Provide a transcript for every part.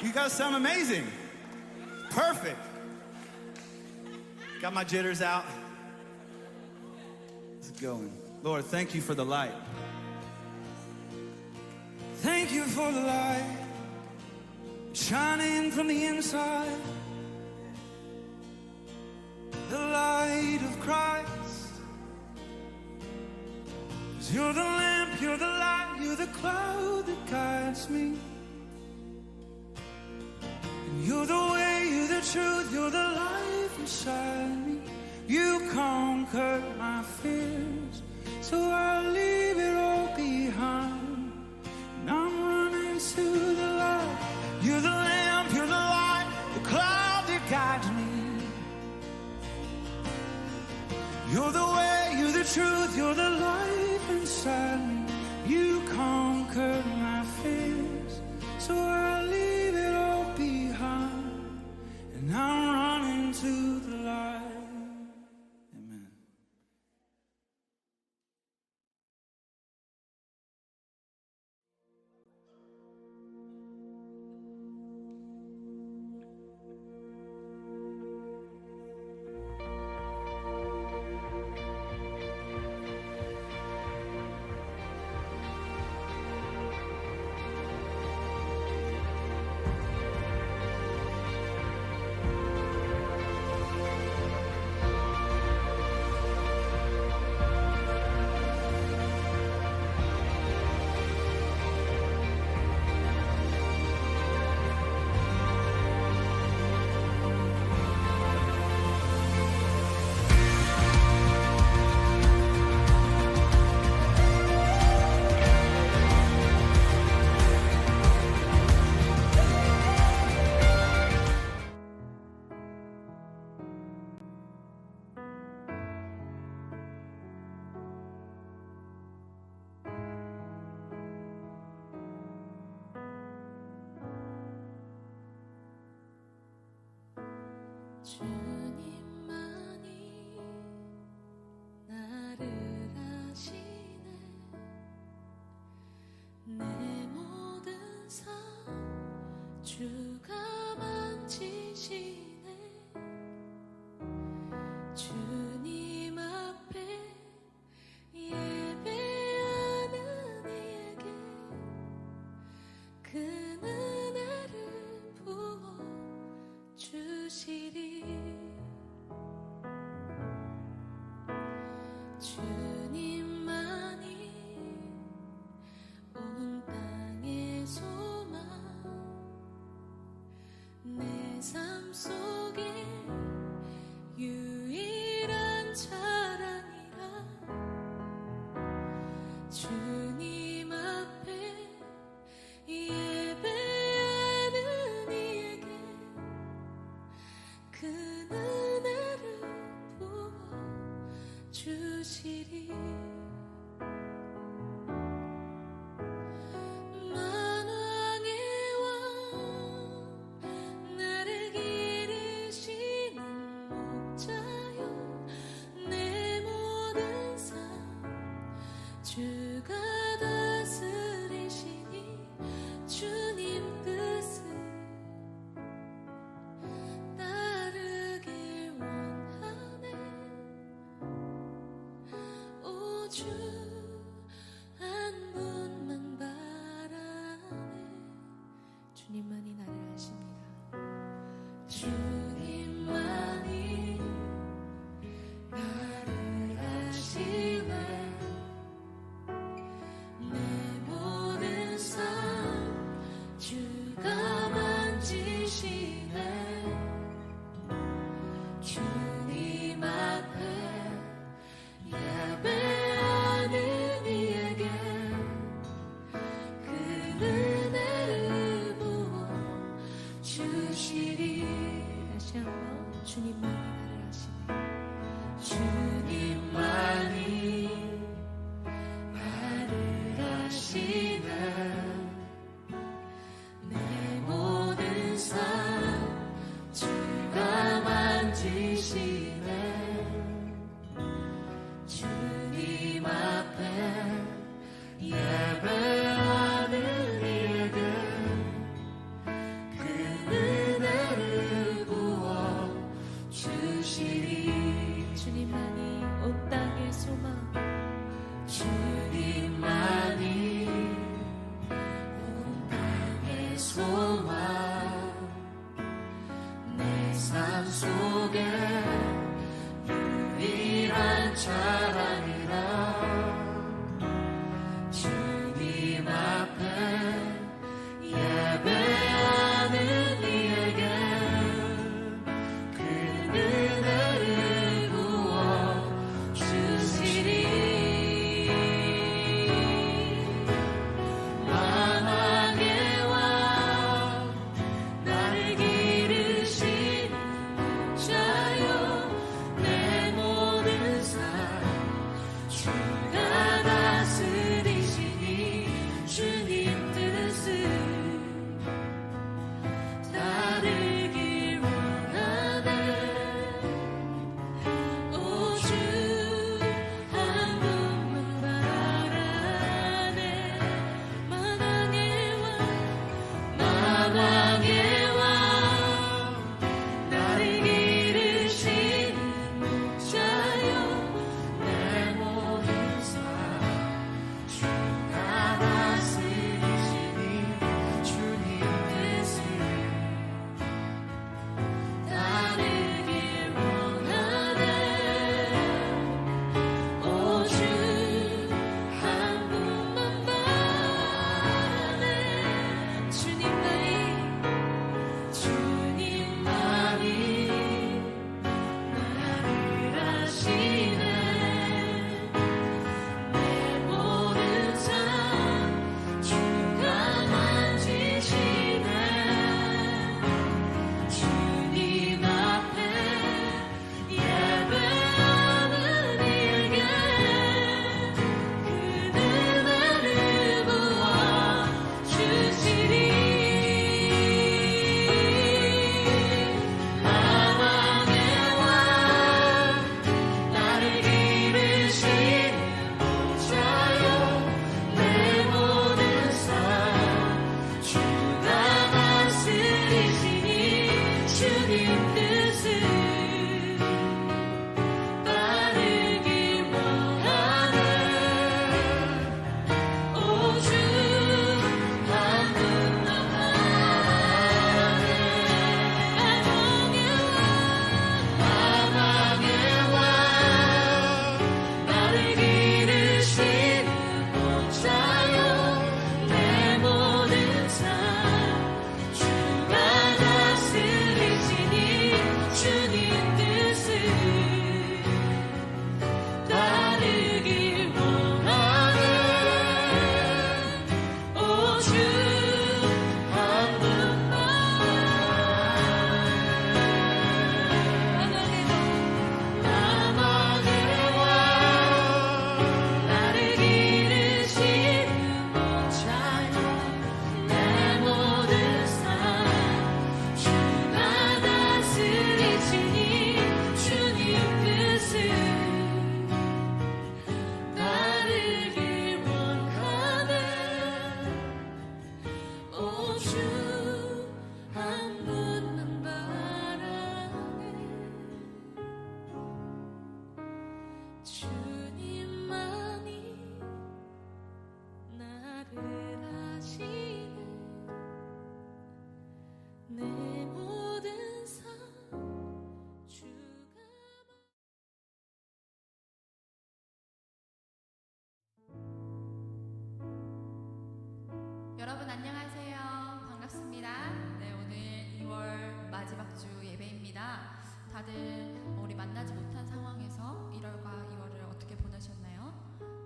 You guys sound amazing. Perfect. Got my jitters out. It's going. Lord, thank you for the light. Thank you for the light shining from the inside. The light of Christ. 'Cause you're the lamp, you're the light, you're the cloud that guides me. And you're the way, you're the truth, you're the life inside me. You conquered my fears, so I'll leave it all behind. And I'm running to the light. You're the lamp, you're the light, the cloud that guides me. You're the way, you're the truth, you're the life inside me. You conquered my fears, so I'll leave it all behind. And I'm running to the light. Amen. 주님만이 나를 아시네. 내 모든 삶 주가 만지시네. 주님 앞에 예배하는 이에게 그 은혜를 부어 주시리. 주님만이 온 땅의 소망. 내 삶 속에 유일한 자랑이라. 주님 앞에 예배하는 이에게 그 은혜를 부어 주시리. 만왕의 왕 나를 기르시는 목자여. 내 모든 삶 주가 다스리시니. 주님 뜻을 따르길 원하네. 오 주 한 분만 바라네. 주님만이 나를 아십니다. 주님만이 나를 아시네. 내 모든 삶 주가 만지시네. 주님 앞에 예배하는 주님만이 온 땅의 소망 내 삶 속에 유일한 자랑이라 주님 앞에 예배하는 이에게 그 은혜를 부어 주시리 만왕의 왕 나를 기르시는 목자여 내 모든 삶 주가 다스리시니 주님 뜻을 따르길 원하네 오주 한 분만 바라네 만왕의 왕 나를 기르시는 목자여 내 모든 삶 주가 다스리시니 주님 뜻을 따르길 원하네 오주 한 분만 바라네 주님만이 나를 아시네 내 모든 삶 주가 만지시네 주님 앞에 예배하는 이에게 그 은혜를 부어 주시리 만왕의 왕 나를 기르시는 목자여 내 모든 삶 주가 다스리시니 주님 뜻을 따르길 원하네 오주 한 분만 바라네 만왕의 왕 나를 기르시는 목자여 내 모든 삶 주가 다스리시니 주님 뜻을 따르길 원하네 오주 한 분만 만왕의 왕 나를 기르시는 목자여 내 모든 삶 주가 다스리시니 주님 뜻을 따르길 원하네 오주 한 분만 바라네 주님만이 나를 아시네 내 모든 삶 주가 여러분 안녕하세요. 반갑습니다. 네, 오늘 2월 마지막 주 예배입니다. 다들 우리 만나지 못한 상황에서 1월과 2월을 어떻게 보내셨나요?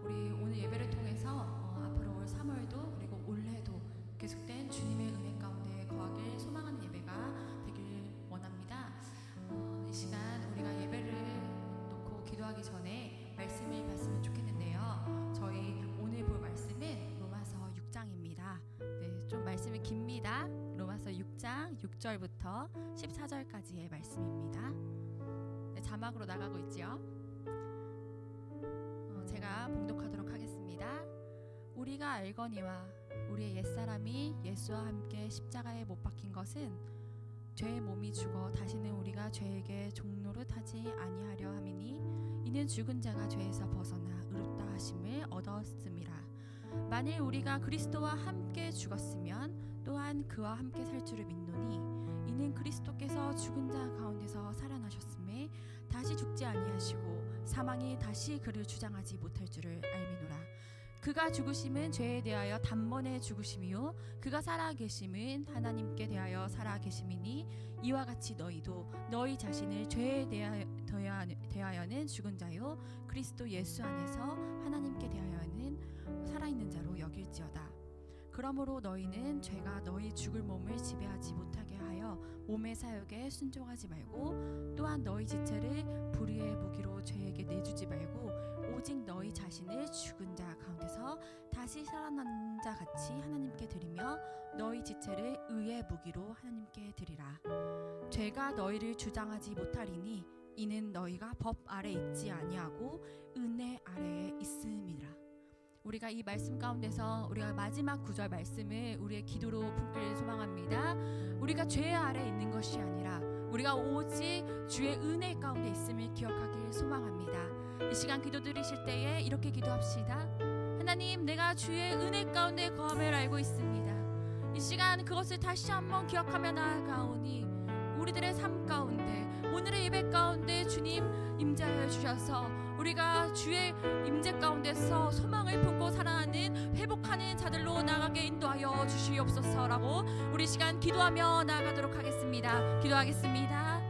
우리 오늘 예배를 통해서 앞으로 올 3월도 그리고 올해도 계속된 주님의 은혜 가운데 거하길 소망하는 예배가 되길 원합니다. 이 시간 우리가 예배를 놓고 기도하기 전에 말씀을 봤으면 좋겠는데요. 저희 오늘 볼 말씀은 로마서 6장입니다. 네, 좀 말씀이 깁니다. 로마서 6장 6절부터 14절까지의 말씀입니다. 네, 자막으로 나가고 있지요. 제가 봉독하도록 하겠습니다. 우리가 알거니와 우리의 옛사람이 예수와 함께 십자가에 못 박힌 것은 죄의 몸이 죽어 다시는 우리가 죄에게 종노릇하지 아니하려 함이니 이는 죽은 자가 죄에서 벗어나 의롭다 하심을 얻었음이라. 만일 우리가 그리스도와 함께 죽었으면 또한 그와 함께 살 줄을 믿노니 이는 그리스도께서 죽은 자 가운데서 살아나셨음에 다시 죽지 아니하시고 사망이 다시 그를 주장하지 못할 줄을 알미노라. 그가 죽으심은 죄에 대하여 단번에 죽으심이요 그가 살아계심은 하나님께 대하여 살아계심이니 이와 같이 너희도 너희 자신을 죄에 대하여는 죽은 자요 그리스도 예수 안에서 하나님께 대하여는 살아있는 자로 여길지어다. 그러므로 너희는 죄가 너희 죽을 몸을 지배하지 못하게 하여 몸의 사욕에 순종하지 말고 또한 너희 지체를 불의의 무기로 죄에게 내주지 말고 오직 너희 자신을 죽은 자 가운데서 다시 살아난 자 같이 하나님께 드리며 너희 지체를 의의 무기로 하나님께 드리라. 죄가 너희를 주장하지 못하리니 이는 너희가 법 아래 있지 아니하고 은혜 아래에 있음이라. 우리가 이 말씀 가운데서 우리가 마지막 구절 말씀을 우리의 기도로 품기를 소망합니다. 우리가 죄 아래 있는 것이 아니라 우리가 오직 주의 은혜 가운데 있음을 기억하길 소망합니다. 이 시간 기도 드리실 때에 이렇게 기도합시다. 하나님, 내가 주의 은혜 가운데 거함을 알고 있습니다. 이 시간 그것을 다시 한번 기억하며 나아가오니 우리들의 삶 가운데 오늘의 예배 가운데 주님 임재하여 주셔서 우리가 주의 임재 가운데서 소망을 품고 살아가는 회복하는 자들로 나가게 인도하여 주시옵소서라고 우리 시간 기도하며 나아가도록 하겠습니다. 기도하겠습니다.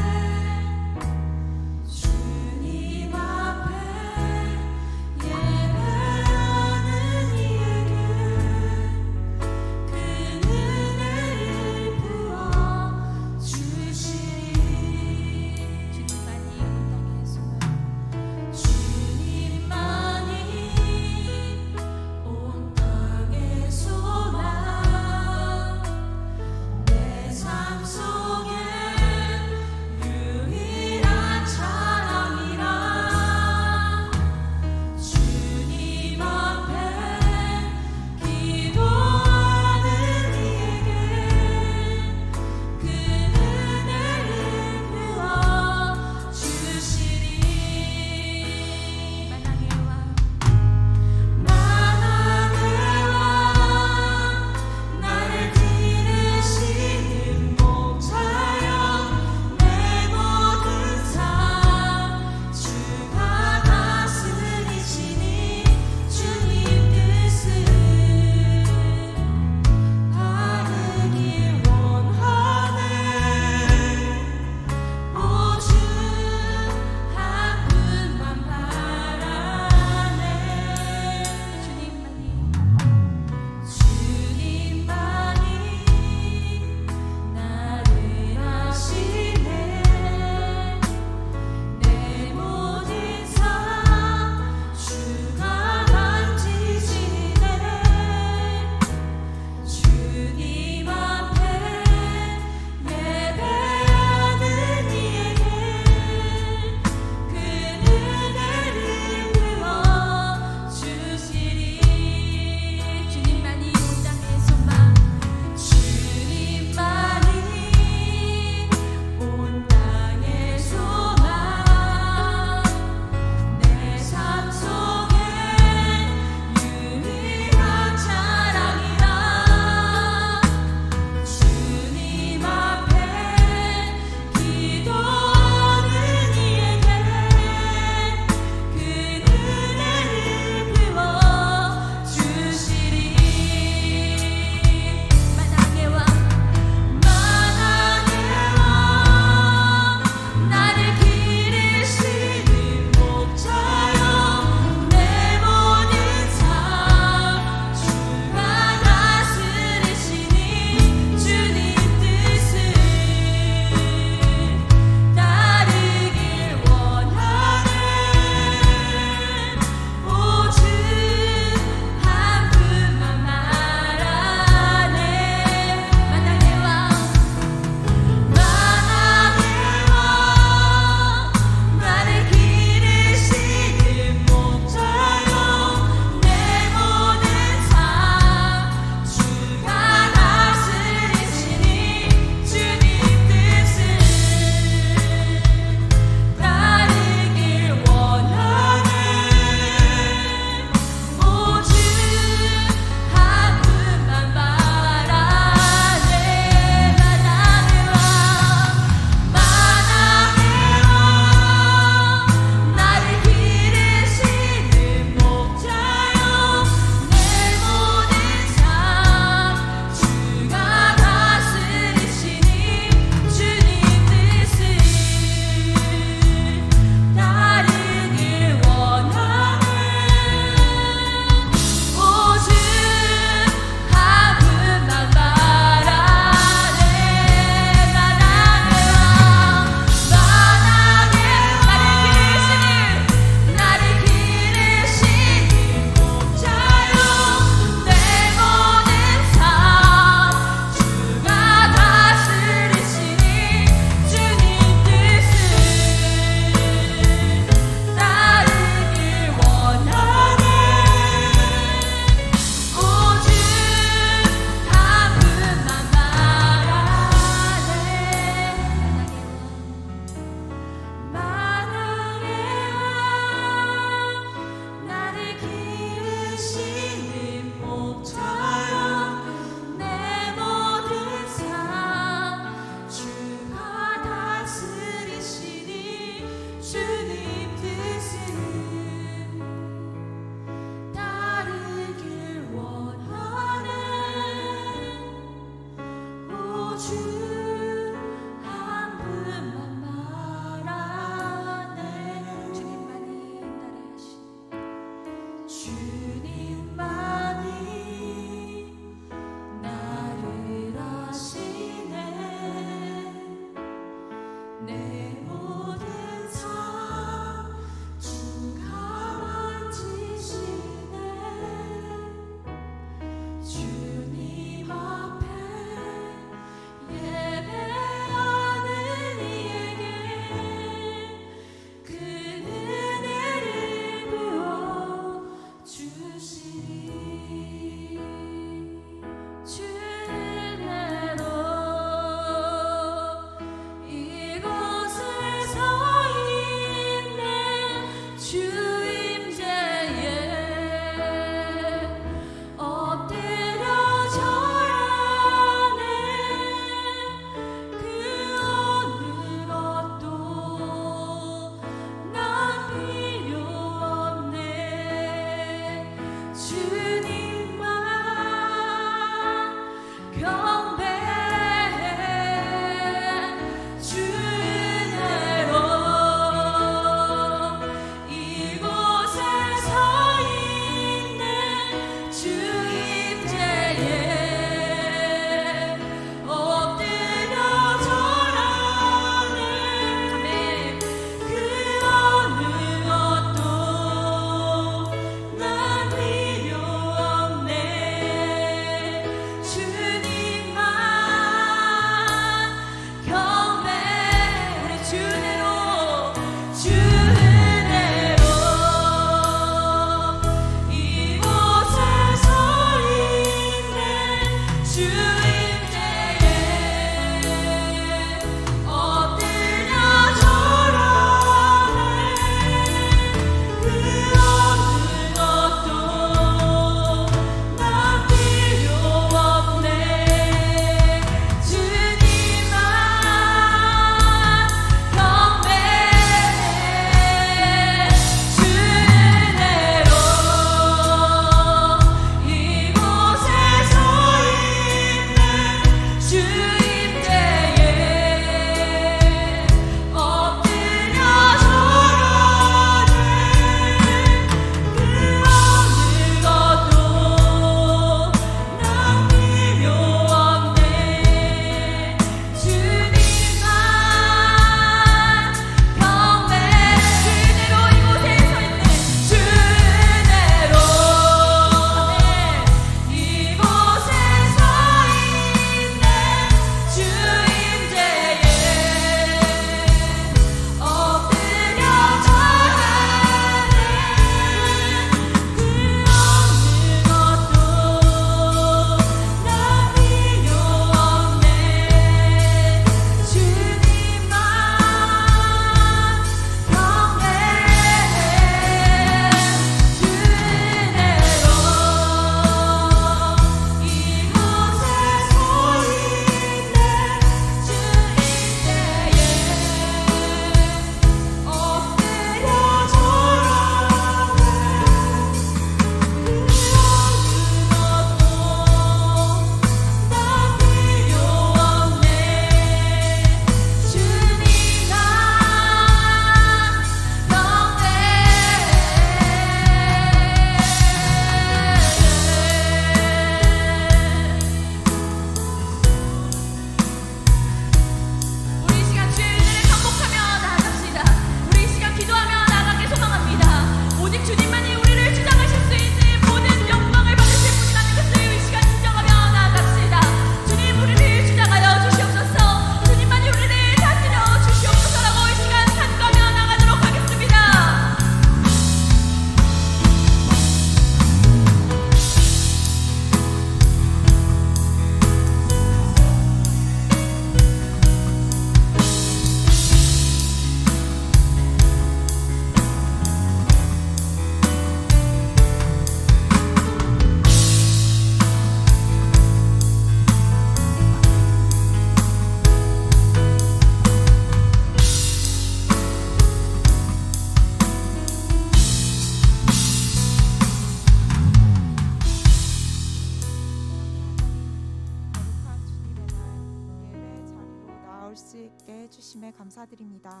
주심에 감사드립니다.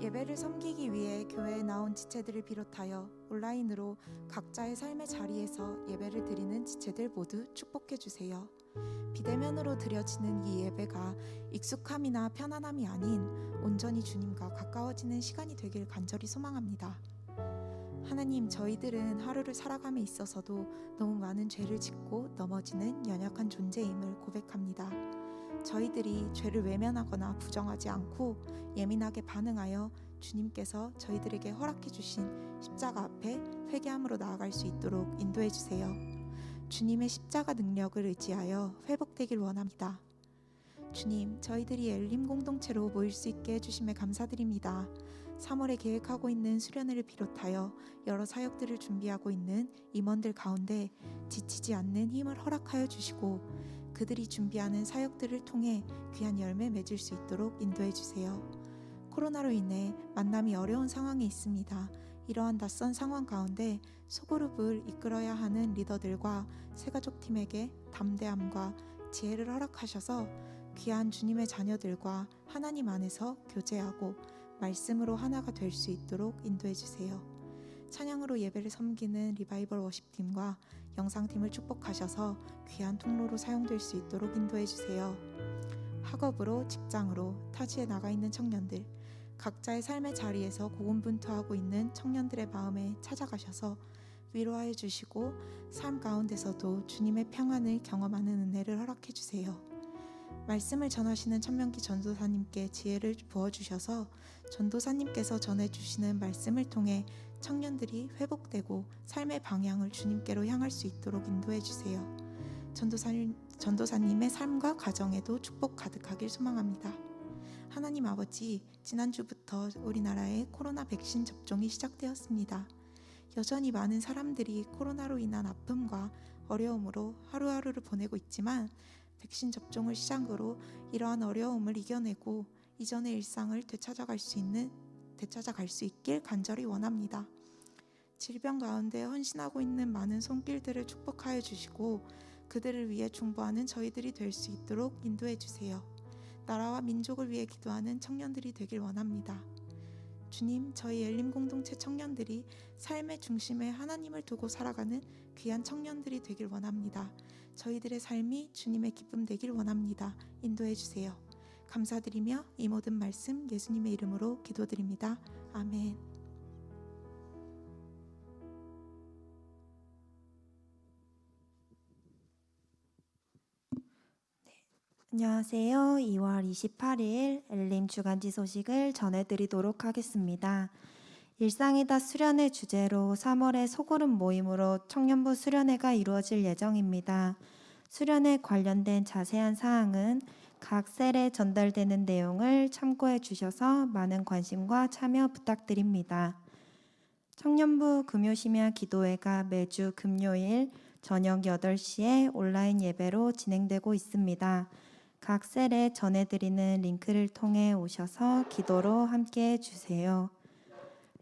예배를 섬기기 위해 교회에 나온 지체들을 비롯하여 온라인으로 각자의 삶의 자리에서 예배를 드리는 지체들 모두 축복해 주세요. 비대면으로 드려지는 이 예배가 익숙함이나 편안함이 아닌 온전히 주님과 가까워지는 시간이 되길 간절히 소망합니다. 하나님, 저희들은 하루를 살아감에 있어서도 너무 많은 죄를 짓고 넘어지는 연약한 존재임을 고백합니다. 저희들이 죄를 외면하거나 부정하지 않고 예민하게 반응하여 주님께서 저희들에게 허락해 주신 십자가 앞에 회개함으로 나아갈 수 있도록 인도해 주세요. 주님의 십자가 능력을 의지하여 회복되길 원합니다. 주님, 저희들이 엘림 공동체로 모일 수 있게 해주심에 감사드립니다. 3월에 계획하고 있는 수련회를 비롯하여 여러 사역들을 준비하고 있는 임원들 가운데 지치지 않는 힘을 허락하여 주시고 그들이 준비하는 사역들을 통해 귀한 열매 맺을 수 있도록 인도해 주세요. 코로나로 인해 만남이 어려운 상황에 있습니다. 이러한 낯선 상황 가운데 소그룹을 이끌어야 하는 리더들과 새가족팀에게 담대함과 지혜를 허락하셔서 귀한 주님의 자녀들과 하나님 안에서 교제하고 말씀으로 하나가 될 수 있도록 인도해 주세요. 찬양으로 예배를 섬기는 리바이벌 워십팀과 영상팀을 축복하셔서 귀한 통로로 사용될 수 있도록 인도해 주세요. 학업으로, 직장으로, 타지에 나가 있는 청년들, 각자의 삶의 자리에서 고군분투하고 있는 청년들의 마음에 찾아가셔서 위로하여 주시고 삶 가운데서도 주님의 평안을 경험하는 은혜를 허락해 주세요. 말씀을 전하시는 천명기 전도사님께 지혜를 부어주셔서 전도사님께서 전해주시는 말씀을 통해 청년들이 회복되고 삶의 방향을 주님께로 향할 수 있도록 인도해 주세요. 전도사님의 삶과 가정에도 축복 가득하길 소망합니다. 하나님 아버지, 지난주부터 우리나라에 코로나 백신 접종이 시작되었습니다. 여전히 많은 사람들이 코로나로 인한 아픔과 어려움으로 하루하루를 보내고 있지만 백신 접종을 시작으로 이러한 어려움을 이겨내고 이전의 일상을 되찾아갈 수 있길 간절히 원합니다. 질병 가운데 헌신하고 있는 많은 손길들을 축복하여 주시고 그들을 위해 중보하는 저희들이 될 수 있도록 인도해 주세요. 나라와 민족을 위해 기도하는 청년들이 되길 원합니다. 주님, 저희 엘림 공동체 청년들이 삶의 중심에 하나님을 두고 살아가는 귀한 청년들이 되길 원합니다. 저희들의 삶이 주님의 기쁨 되길 원합니다. 인도해 주세요. 감사드리며 이 모든 말씀 예수님의 이름으로 기도드립니다. 아멘. 안녕하세요. 2월 28일 엘림 주간지 소식을 전해드리도록 하겠습니다. 일상이다 수련회 주제로 3월에 소그룹 모임으로 청년부 수련회가 이루어질 예정입니다. 수련회 관련된 자세한 사항은 각 셀에 전달되는 내용을 참고해 주셔서 많은 관심과 참여 부탁드립니다. 청년부 금요심야 기도회가 매주 금요일 저녁 8시에 온라인 예배로 진행되고 있습니다. 각 셀에 전해드리는 링크를 통해 오셔서 기도로 함께해 주세요.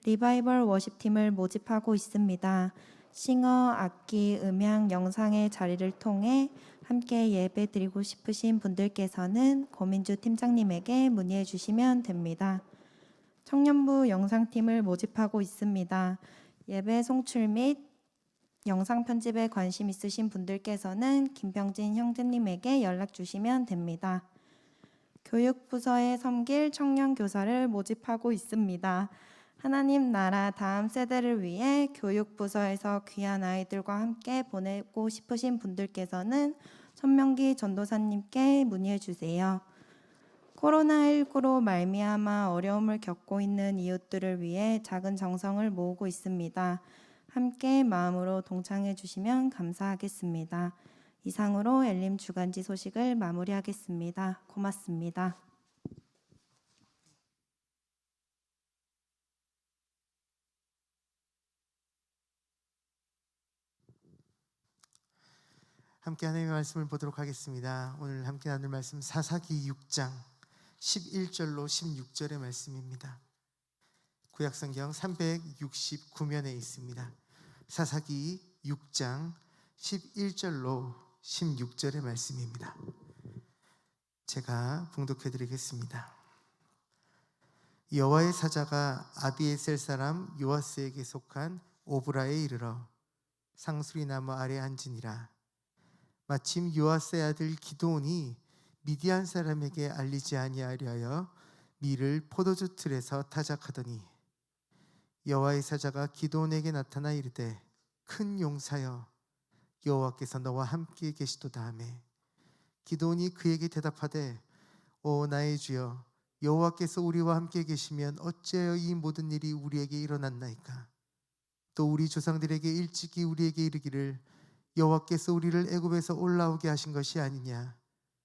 리바이벌 워십팀을 모집하고 있습니다. 싱어, 악기, 음향, 영상의 자리를 통해 함께 예배 드리고 싶으신 분들께서는 고민주 팀장님에게 문의해 주시면 됩니다. 청년부 영상팀을 모집하고 있습니다. 예배 송출 및 영상 편집에 관심 있으신 분들께서는 김병진 형제님에게 연락 주시면 됩니다. 교육부서에 섬길 청년 교사를 모집하고 있습니다. 하나님 나라 다음 세대를 위해 교육부서에서 귀한 아이들과 함께 보내고 싶으신 분들께서는 천명기 전도사님께 문의해 주세요. 코로나19로 말미암아 어려움을 겪고 있는 이웃들을 위해 작은 정성을 모으고 있습니다. 함께 마음으로 동참해 주시면 감사하겠습니다. 이상으로 엘림 주간지 소식을 마무리하겠습니다. 고맙습니다. 함께 하나님의 말씀을 보도록 하겠습니다. 오늘 함께 나눌 말씀 사사기 6장 11절로 16절의 말씀입니다. 구약성경 369면에 있습니다. 사사기 6장 11절로 16절의 말씀입니다. 제가 봉독해 드리겠습니다. 여호와의 사자가 아비에셀 사람 요아스에게 속한 오브라에 이르러 상수리 나무 아래 앉으니라. 마침 요아스의 아들 기드온이 미디안 사람에게 알리지 아니하려 하여 밀을 포도주 틀에서 타작하더니 여호와의 사자가 기드온에게 나타나 이르되 큰 용사여 여호와께서 너와 함께 계시도다 하매 기드온이 그에게 대답하되 오 나의 주여 여호와께서 우리와 함께 계시면 어찌하여 이 모든 일이 우리에게 일어났나이까. 또 우리 조상들에게 일찍이 우리에게 이르기를 여호와께서 우리를 애굽에서 올라오게 하신 것이 아니냐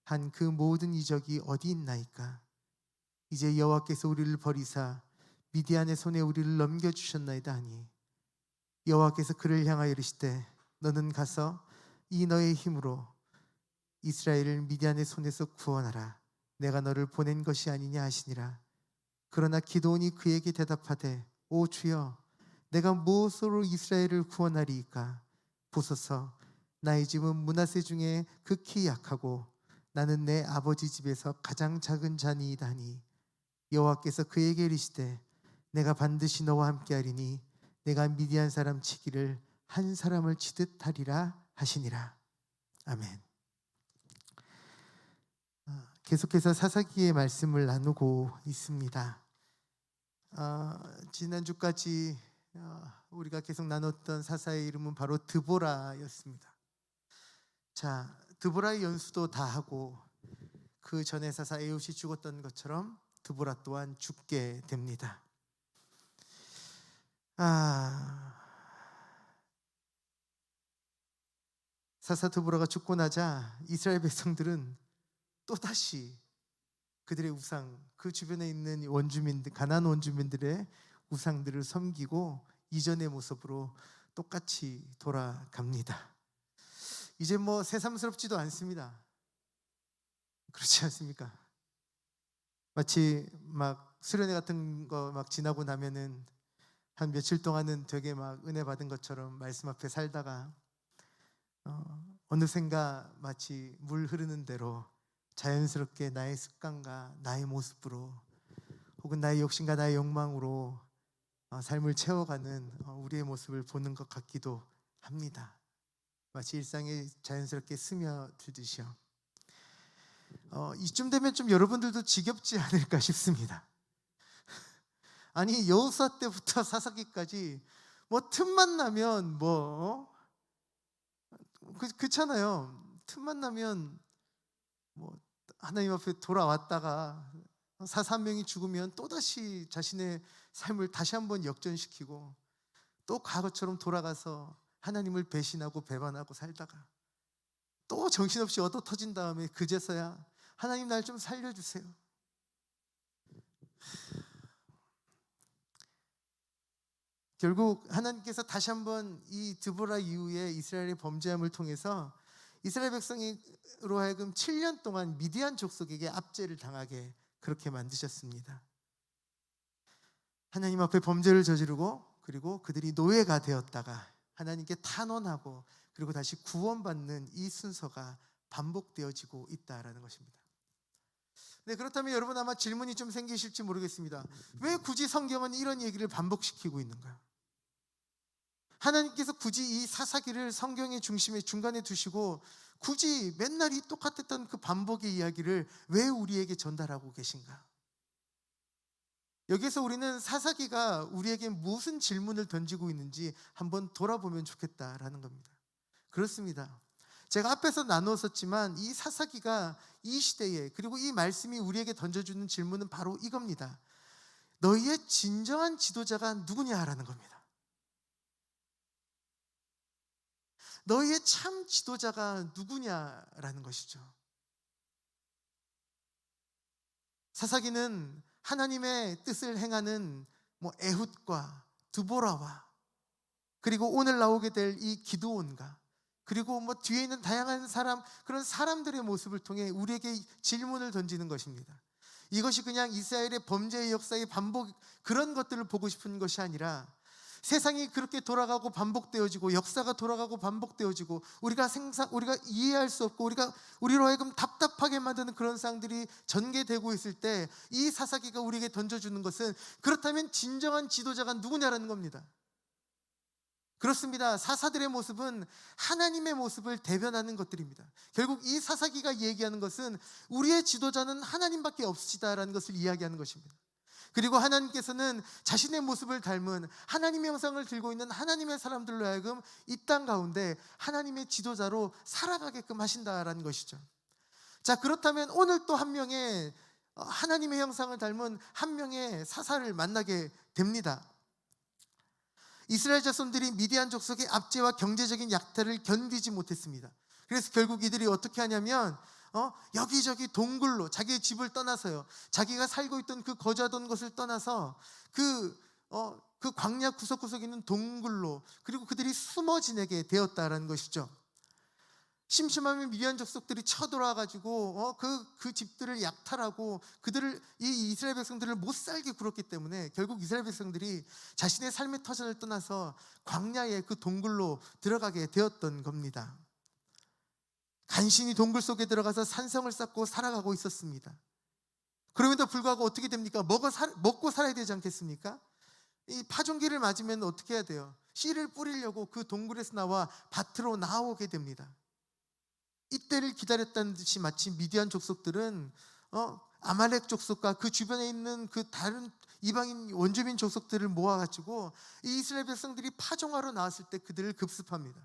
한 그 모든 이적이 어디 있나이까. 이제 여호와께서 우리를 버리사 미디안의 손에 우리를 넘겨주셨나이다 하니 여호와께서 그를 향하여 이르시되 너는 가서 이 너의 힘으로 이스라엘을 미디안의 손에서 구원하라. 내가 너를 보낸 것이 아니냐 하시니라. 그러나 기드온이 그에게 대답하되 오 주여 내가 무엇으로 이스라엘을 구원하리이까. 보소서 나의 집은 므낫세 중에 극히 약하고 나는 내 아버지 집에서 가장 작은 자니이다 하니 여호와께서 그에게 이르시되 내가 반드시 너와 함께하리니 내가 미디안 사람 치기를 한 사람을 치듯 하리라 하시니라. 아멘. 계속해서 사사기의 말씀을 나누고 있습니다. 지난주까지 우리가 계속 나눴던 사사의 이름은 바로 드보라였습니다. 자, 드보라의 연수도 다 하고 그 전에 사사 에웃이 죽었던 것처럼 드보라 또한 죽게 됩니다. 사사 드보라가 죽고 나자 이스라엘 백성들은 또다시 그들의 우상, 그 주변에 있는 원주민들, 가나안 원주민들의 우상들을 섬기고 이전의 모습으로 똑같이 돌아갑니다. 이제 뭐 새삼스럽지도 않습니다. 그렇지 않습니까? 마치 막 수련회 같은 거 막 지나고 나면은 한 며칠 동안은 되게 막 은혜 받은 것처럼 말씀 앞에 살다가 어느샌가 마치 물 흐르는 대로 자연스럽게 나의 습관과 나의 모습으로 혹은 나의 욕심과 나의 욕망으로 삶을 채워가는 우리의 모습을 보는 것 같기도 합니다. 마치 일상에 자연스럽게 스며들듯이요. 이쯤 되면 좀 여러분들도 지겹지 않을까 싶습니다. 아니 여호수아 때부터 사사기까지 뭐 틈만 나면 그렇잖아요. 틈만 나면 뭐 하나님 앞에 돌아왔다가 사사 한 명이 죽으면 또다시 자신의 삶을 다시 한번 역전시키고 또 과거처럼 돌아가서 하나님을 배신하고 배반하고 살다가 또 정신없이 얻어 터진 다음에 그제서야 하나님 날 좀 살려주세요. 결국 하나님께서 다시 한번 이 드보라 이후에 이스라엘의 범죄함을 통해서 이스라엘 백성으로 하여금 7년 동안 미디안 족속에게 압제를 당하게 그렇게 만드셨습니다. 하나님 앞에 범죄를 저지르고 그리고 그들이 노예가 되었다가 하나님께 탄원하고 그리고 다시 구원받는 이 순서가 반복되어지고 있다라는 것입니다. 네, 그렇다면 여러분 아마 질문이 좀 생기실지 모르겠습니다. 왜 굳이 성경은 이런 얘기를 반복시키고 있는가요? 하나님께서 굳이 이 사사기를 성경의 중심에 중간에 두시고 굳이 맨날 이 똑같았던 그 반복의 이야기를 왜 우리에게 전달하고 계신가? 여기서 우리는 사사기가 우리에게 무슨 질문을 던지고 있는지 한번 돌아보면 좋겠다라는 겁니다. 그렇습니다. 제가 앞에서 나누었었지만 이 사사기가 이 시대에 그리고 이 말씀이 우리에게 던져주는 질문은 바로 이겁니다. 너희의 진정한 지도자가 누구냐라는 겁니다. 너희의 참 지도자가 누구냐라는 것이죠. 사사기는 하나님의 뜻을 행하는 에훗과 드보라와 그리고 오늘 나오게 될 이 기드온과 그리고 뒤에 있는 다양한 그런 사람들의 모습을 통해 우리에게 질문을 던지는 것입니다. 이것이 그냥 이스라엘의 범죄의 역사의 반복 그런 것들을 보고 싶은 것이 아니라 세상이 그렇게 돌아가고 반복되어지고 역사가 돌아가고 반복되어지고 우리가 이해할 수 없고 우리로 하여금 답답하게 만드는 그런 상황들이 전개되고 있을 때 이 사사기가 우리에게 던져주는 것은, 그렇다면 진정한 지도자가 누구냐라는 겁니다. 그렇습니다. 사사들의 모습은 하나님의 모습을 대변하는 것들입니다. 결국 이 사사기가 얘기하는 것은 우리의 지도자는 하나님밖에 없으시다라는 것을 이야기하는 것입니다. 그리고 하나님께서는 자신의 모습을 닮은 하나님의 형상을 들고 있는 하나님의 사람들로 하여금 이 땅 가운데 하나님의 지도자로 살아가게끔 하신다라는 것이죠. 자, 그렇다면 오늘 또 한 명의 하나님의 형상을 닮은 한 명의 사사를 만나게 됩니다. 이스라엘 자손들이 미디안 족속의 압제와 경제적인 약탈을 견디지 못했습니다. 그래서 결국 이들이 어떻게 하냐면 여기저기 동굴로 자기의 집을 떠나서요, 자기가 살고 있던 그 거주하던 것을 떠나서 그 광야 구석구석에 있는 동굴로, 그리고 그들이 숨어 지내게 되었다라는 것이죠. 심심하면 미디안 족속들이 쳐들어와가지고 그 집들을 약탈하고 이 이스라엘 백성들을 못 살게 굴었기 때문에 결국 이스라엘 백성들이 자신의 삶의 터전을 떠나서 광야의 그 동굴로 들어가게 되었던 겁니다. 간신히 동굴 속에 들어가서 산성을 쌓고 살아가고 있었습니다. 그럼에도 불구하고 어떻게 됩니까? 먹고 살아야 되지 않겠습니까? 이 파종기를 맞으면 어떻게 해야 돼요? 씨를 뿌리려고 그 동굴에서 나와 밭으로 나오게 됩니다. 이때를 기다렸다는 듯이 마치 미디안 족속들은 아말렉 족속과 그 주변에 있는 그 다른 이방인 원주민 족속들을 모아가지고 이 이스라엘 백성들이 파종하러 나왔을 때 그들을 급습합니다.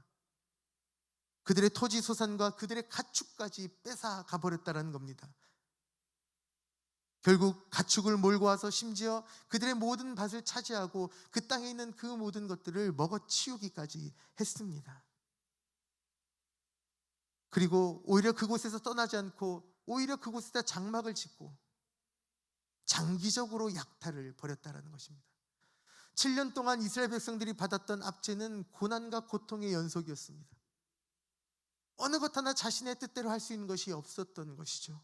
그들의 토지 소산과 그들의 가축까지 뺏어 가버렸다는 겁니다. 결국 가축을 몰고 와서 심지어 그들의 모든 밭을 차지하고 그 땅에 있는 그 모든 것들을 먹어치우기까지 했습니다. 그리고 오히려 그곳에서 떠나지 않고 오히려 그곳에다 장막을 짓고 장기적으로 약탈을 벌였다는 것입니다. 7년 동안 이스라엘 백성들이 받았던 압제는 고난과 고통의 연속이었습니다. 어느 것 하나 자신의 뜻대로 할 수 있는 것이 없었던 것이죠.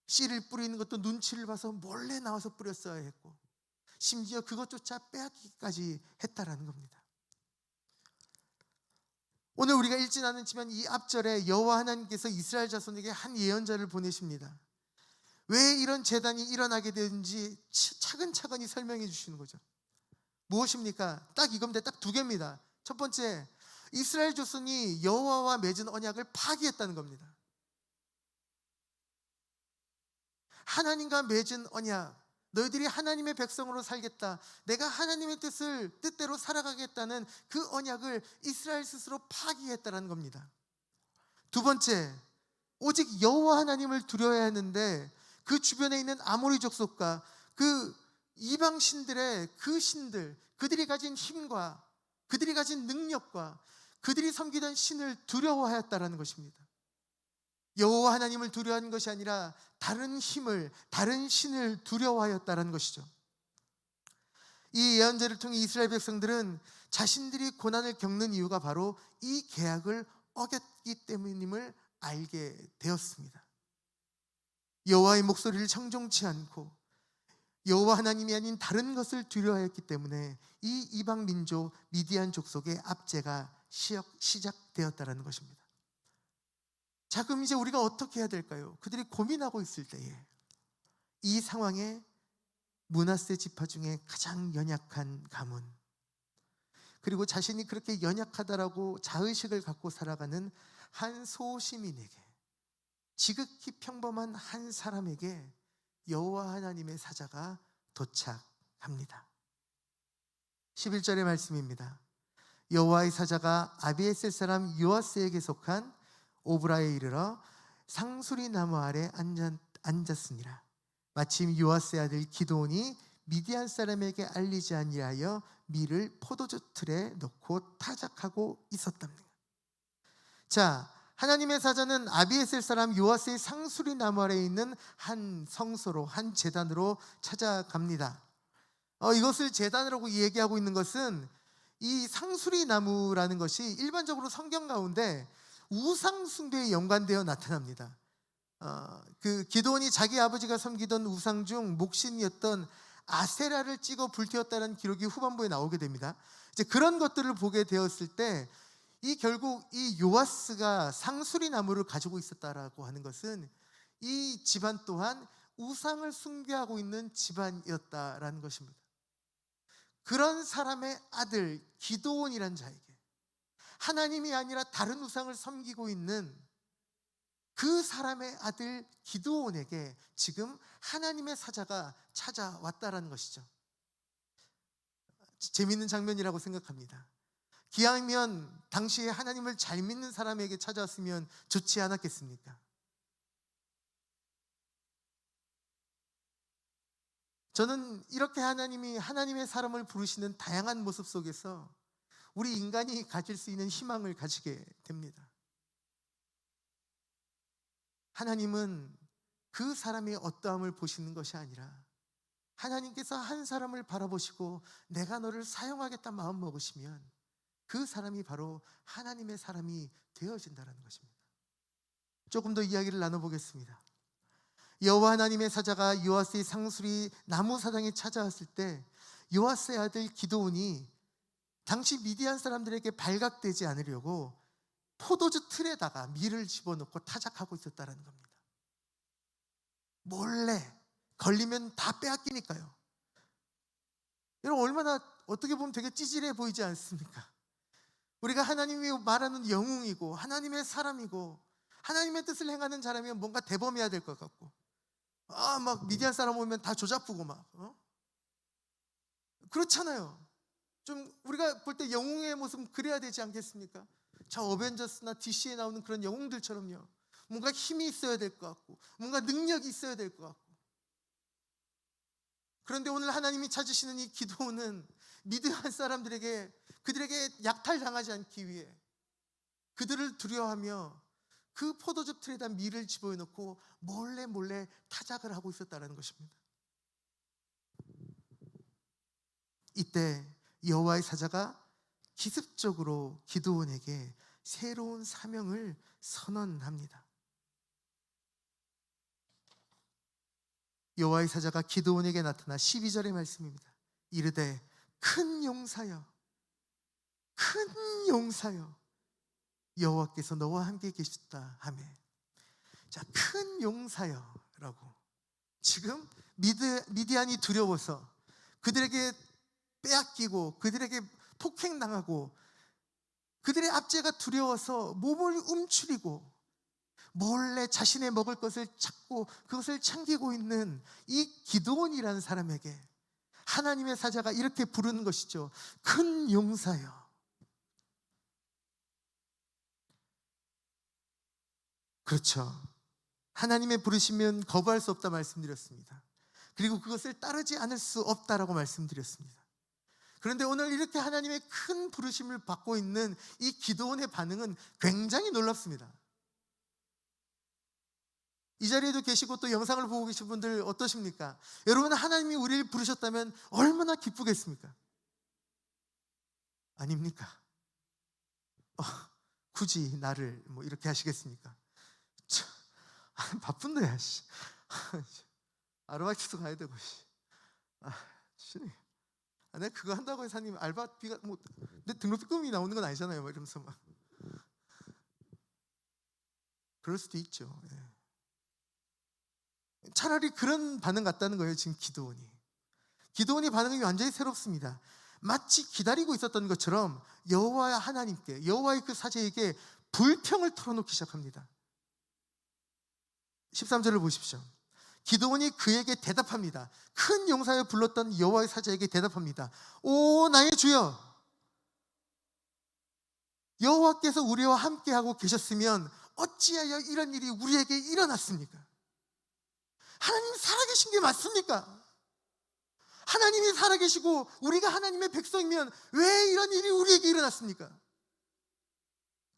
씨를 뿌리는 것도 눈치를 봐서 몰래 나와서 뿌렸어야 했고, 심지어 그것조차 빼앗기까지 했다라는 겁니다. 오늘 우리가 읽진 않았지만 이 앞절에 여호와 하나님께서 이스라엘 자손에게 한 예언자를 보내십니다. 왜 이런 재단이 일어나게 되는지 차근차근히 설명해 주시는 거죠. 무엇입니까? 딱 이겁니다. 딱 두 개입니다. 첫 번째, 이스라엘 자손이 여호와와 맺은 언약을 파기했다는 겁니다. 하나님과 맺은 언약, 너희들이 하나님의 백성으로 살겠다, 내가 하나님의 뜻대로 살아가겠다는 그 언약을 이스라엘 스스로 파기했다는 겁니다. 두 번째, 오직 여호와 하나님을 두려워해야 하는데 그 주변에 있는 아모리 족속과 그 이방 신들의 그 신들, 그들이 가진 힘과 그들이 가진 능력과 그들이 섬기던 신을 두려워하였다는 것입니다. 여호와 하나님을 두려워하는 것이 아니라 다른 힘을, 다른 신을 두려워하였다는 것이죠. 이 예언자를 통해 이스라엘 백성들은 자신들이 고난을 겪는 이유가 바로 이 계약을 어겼기 때문임을 알게 되었습니다. 여호와의 목소리를 청종치 않고 여호와 하나님이 아닌 다른 것을 두려워했기 때문에 이 이방 민족 미디안 족속의 압제가 시작되었다는 것입니다. 자, 그럼 이제 우리가 어떻게 해야 될까요? 그들이 고민하고 있을 때에 이 상황에 므낫세 지파 중에 가장 연약한 가문, 그리고 자신이 그렇게 연약하다라고 자의식을 갖고 살아가는 한 소시민에게, 지극히 평범한 한 사람에게 여호와 하나님의 사자가 도착합니다. 11절의 말씀입니다. 여호와의 사자가 아비에셀 사람 요아스에게 속한 오브라에 이르러 상수리 나무 아래 앉았으니라. 마침 요아스의 아들 기드온이 미디안 사람에게 알리지 아니하여 밀을 포도주 틀에 넣고 타작하고 있었답니다. 자, 하나님의 사자는 아비에셀 사람 요아스의 상수리 나무 아래에 있는 한 성소로, 한 제단으로 찾아갑니다. 이것을 제단이라고 얘기하고 있는 것은 이 상수리 나무라는 것이 일반적으로 성경 가운데 우상 숭배에 연관되어 나타납니다. 그 기드온이 자기 아버지가 섬기던 우상 중 목신이었던 아세라를 찍어 불태웠다는 기록이 후반부에 나오게 됩니다. 이제 그런 것들을 보게 되었을 때 이 결국 이 요아스가 상수리 나무를 가지고 있었다라고 하는 것은 이 집안 또한 우상을 숭배하고 있는 집안이었다라는 것입니다. 그런 사람의 아들 기드온이란 자에게 하나님이 아니라 다른 우상을 섬기고 있는 그 사람의 아들 기드온에게 지금 하나님의 사자가 찾아왔다라는 것이죠. 재미있는 장면이라고 생각합니다. 기왕이면 당시에 하나님을 잘 믿는 사람에게 찾아왔으면 좋지 않았겠습니까? 저는 이렇게 하나님이 하나님의 사람을 부르시는 다양한 모습 속에서 우리 인간이 가질 수 있는 희망을 가지게 됩니다. 하나님은 그 사람의 어떠함을 보시는 것이 아니라 하나님께서 한 사람을 바라보시고 내가 너를 사용하겠다 마음 먹으시면 그 사람이 바로 하나님의 사람이 되어진다는 것입니다. 조금 더 이야기를 나눠보겠습니다. 여호와 하나님의 사자가 요아스의 상수리 나무 사장에 찾아왔을 때 요아스의 아들 기드온이 당시 미디안 사람들에게 발각되지 않으려고 포도주 틀에다가 밀을 집어넣고 타작하고 있었다는 겁니다. 몰래 걸리면 다 빼앗기니까요. 여러분 얼마나 어떻게 보면 되게 찌질해 보이지 않습니까? 우리가 하나님이 말하는 영웅이고 하나님의 사람이고 하나님의 뜻을 행하는 사람이면 뭔가 대범해야 될 것 같고 막 미디안 사람 오면 다 조잡부고 막 그렇잖아요. 좀 우리가 볼 때 영웅의 모습은 그래야 되지 않겠습니까? 저 어벤져스나 DC에 나오는 그런 영웅들처럼요. 뭔가 힘이 있어야 될 것 같고 뭔가 능력이 있어야 될 것 같고. 그런데 오늘 하나님이 찾으시는 이 기도는 미디안 사람들에게 그들에게 약탈당하지 않기 위해 그들을 두려워하며 그 포도즙 틀에다 밀을 집어넣고 몰래 타작을 하고 있었다는 것입니다. 이때 여호와의 사자가 기습적으로 기드온에게 새로운 사명을 선언합니다. 여호와의 사자가 기드온에게 나타나 12절의 말씀입니다. 이르되 큰 용사여 여호와께서 너와 함께 계셨다 하매. 자, 큰 용사여라고. 지금 미디안이 두려워서 그들에게 빼앗기고 그들에게 폭행당하고 그들의 압제가 두려워서 몸을 움츠리고 몰래 자신의 먹을 것을 찾고 그것을 챙기고 있는 이 기드온이라는 사람에게 하나님의 사자가 이렇게 부르는 것이죠. 큰 용사여. 그렇죠. 하나님의 부르시면 거부할 수 없다 말씀드렸습니다. 그리고 그것을 따르지 않을 수 없다라고 말씀드렸습니다. 그런데 오늘 이렇게 하나님의 큰 부르심을 받고 있는 이 기드온의 반응은 굉장히 놀랍습니다. 이 자리에도 계시고 또 영상을 보고 계신 분들 어떠십니까? 여러분, 하나님이 우리를 부르셨다면 얼마나 기쁘겠습니까? 아닙니까? 굳이 나를 이렇게 하시겠습니까? 바쁜데 아르바이트도 가야 되고 주님, 내가 그거 한다고 해서 하나님 알바비가 내 등록금이 나오는 건 아니잖아요. 이러면서 막 그럴 수도 있죠. 차라리 그런 반응 같다는 거예요. 지금 기드온이 반응이 완전히 새롭습니다. 마치 기다리고 있었던 것처럼 여호와 하나님께, 여호와의 그 사제에게 불평을 털어놓기 시작합니다. 13절을 보십시오. 기드온이 그에게 대답합니다. 큰 용사여 불렀던 여호와의 사자에게 대답합니다. 오 나의 주여, 여호와께서 우리와 함께하고 계셨으면 어찌하여 이런 일이 우리에게 일어났습니까? 하나님 살아계신 게 맞습니까? 하나님이 살아계시고 우리가 하나님의 백성이면 왜 이런 일이 우리에게 일어났습니까?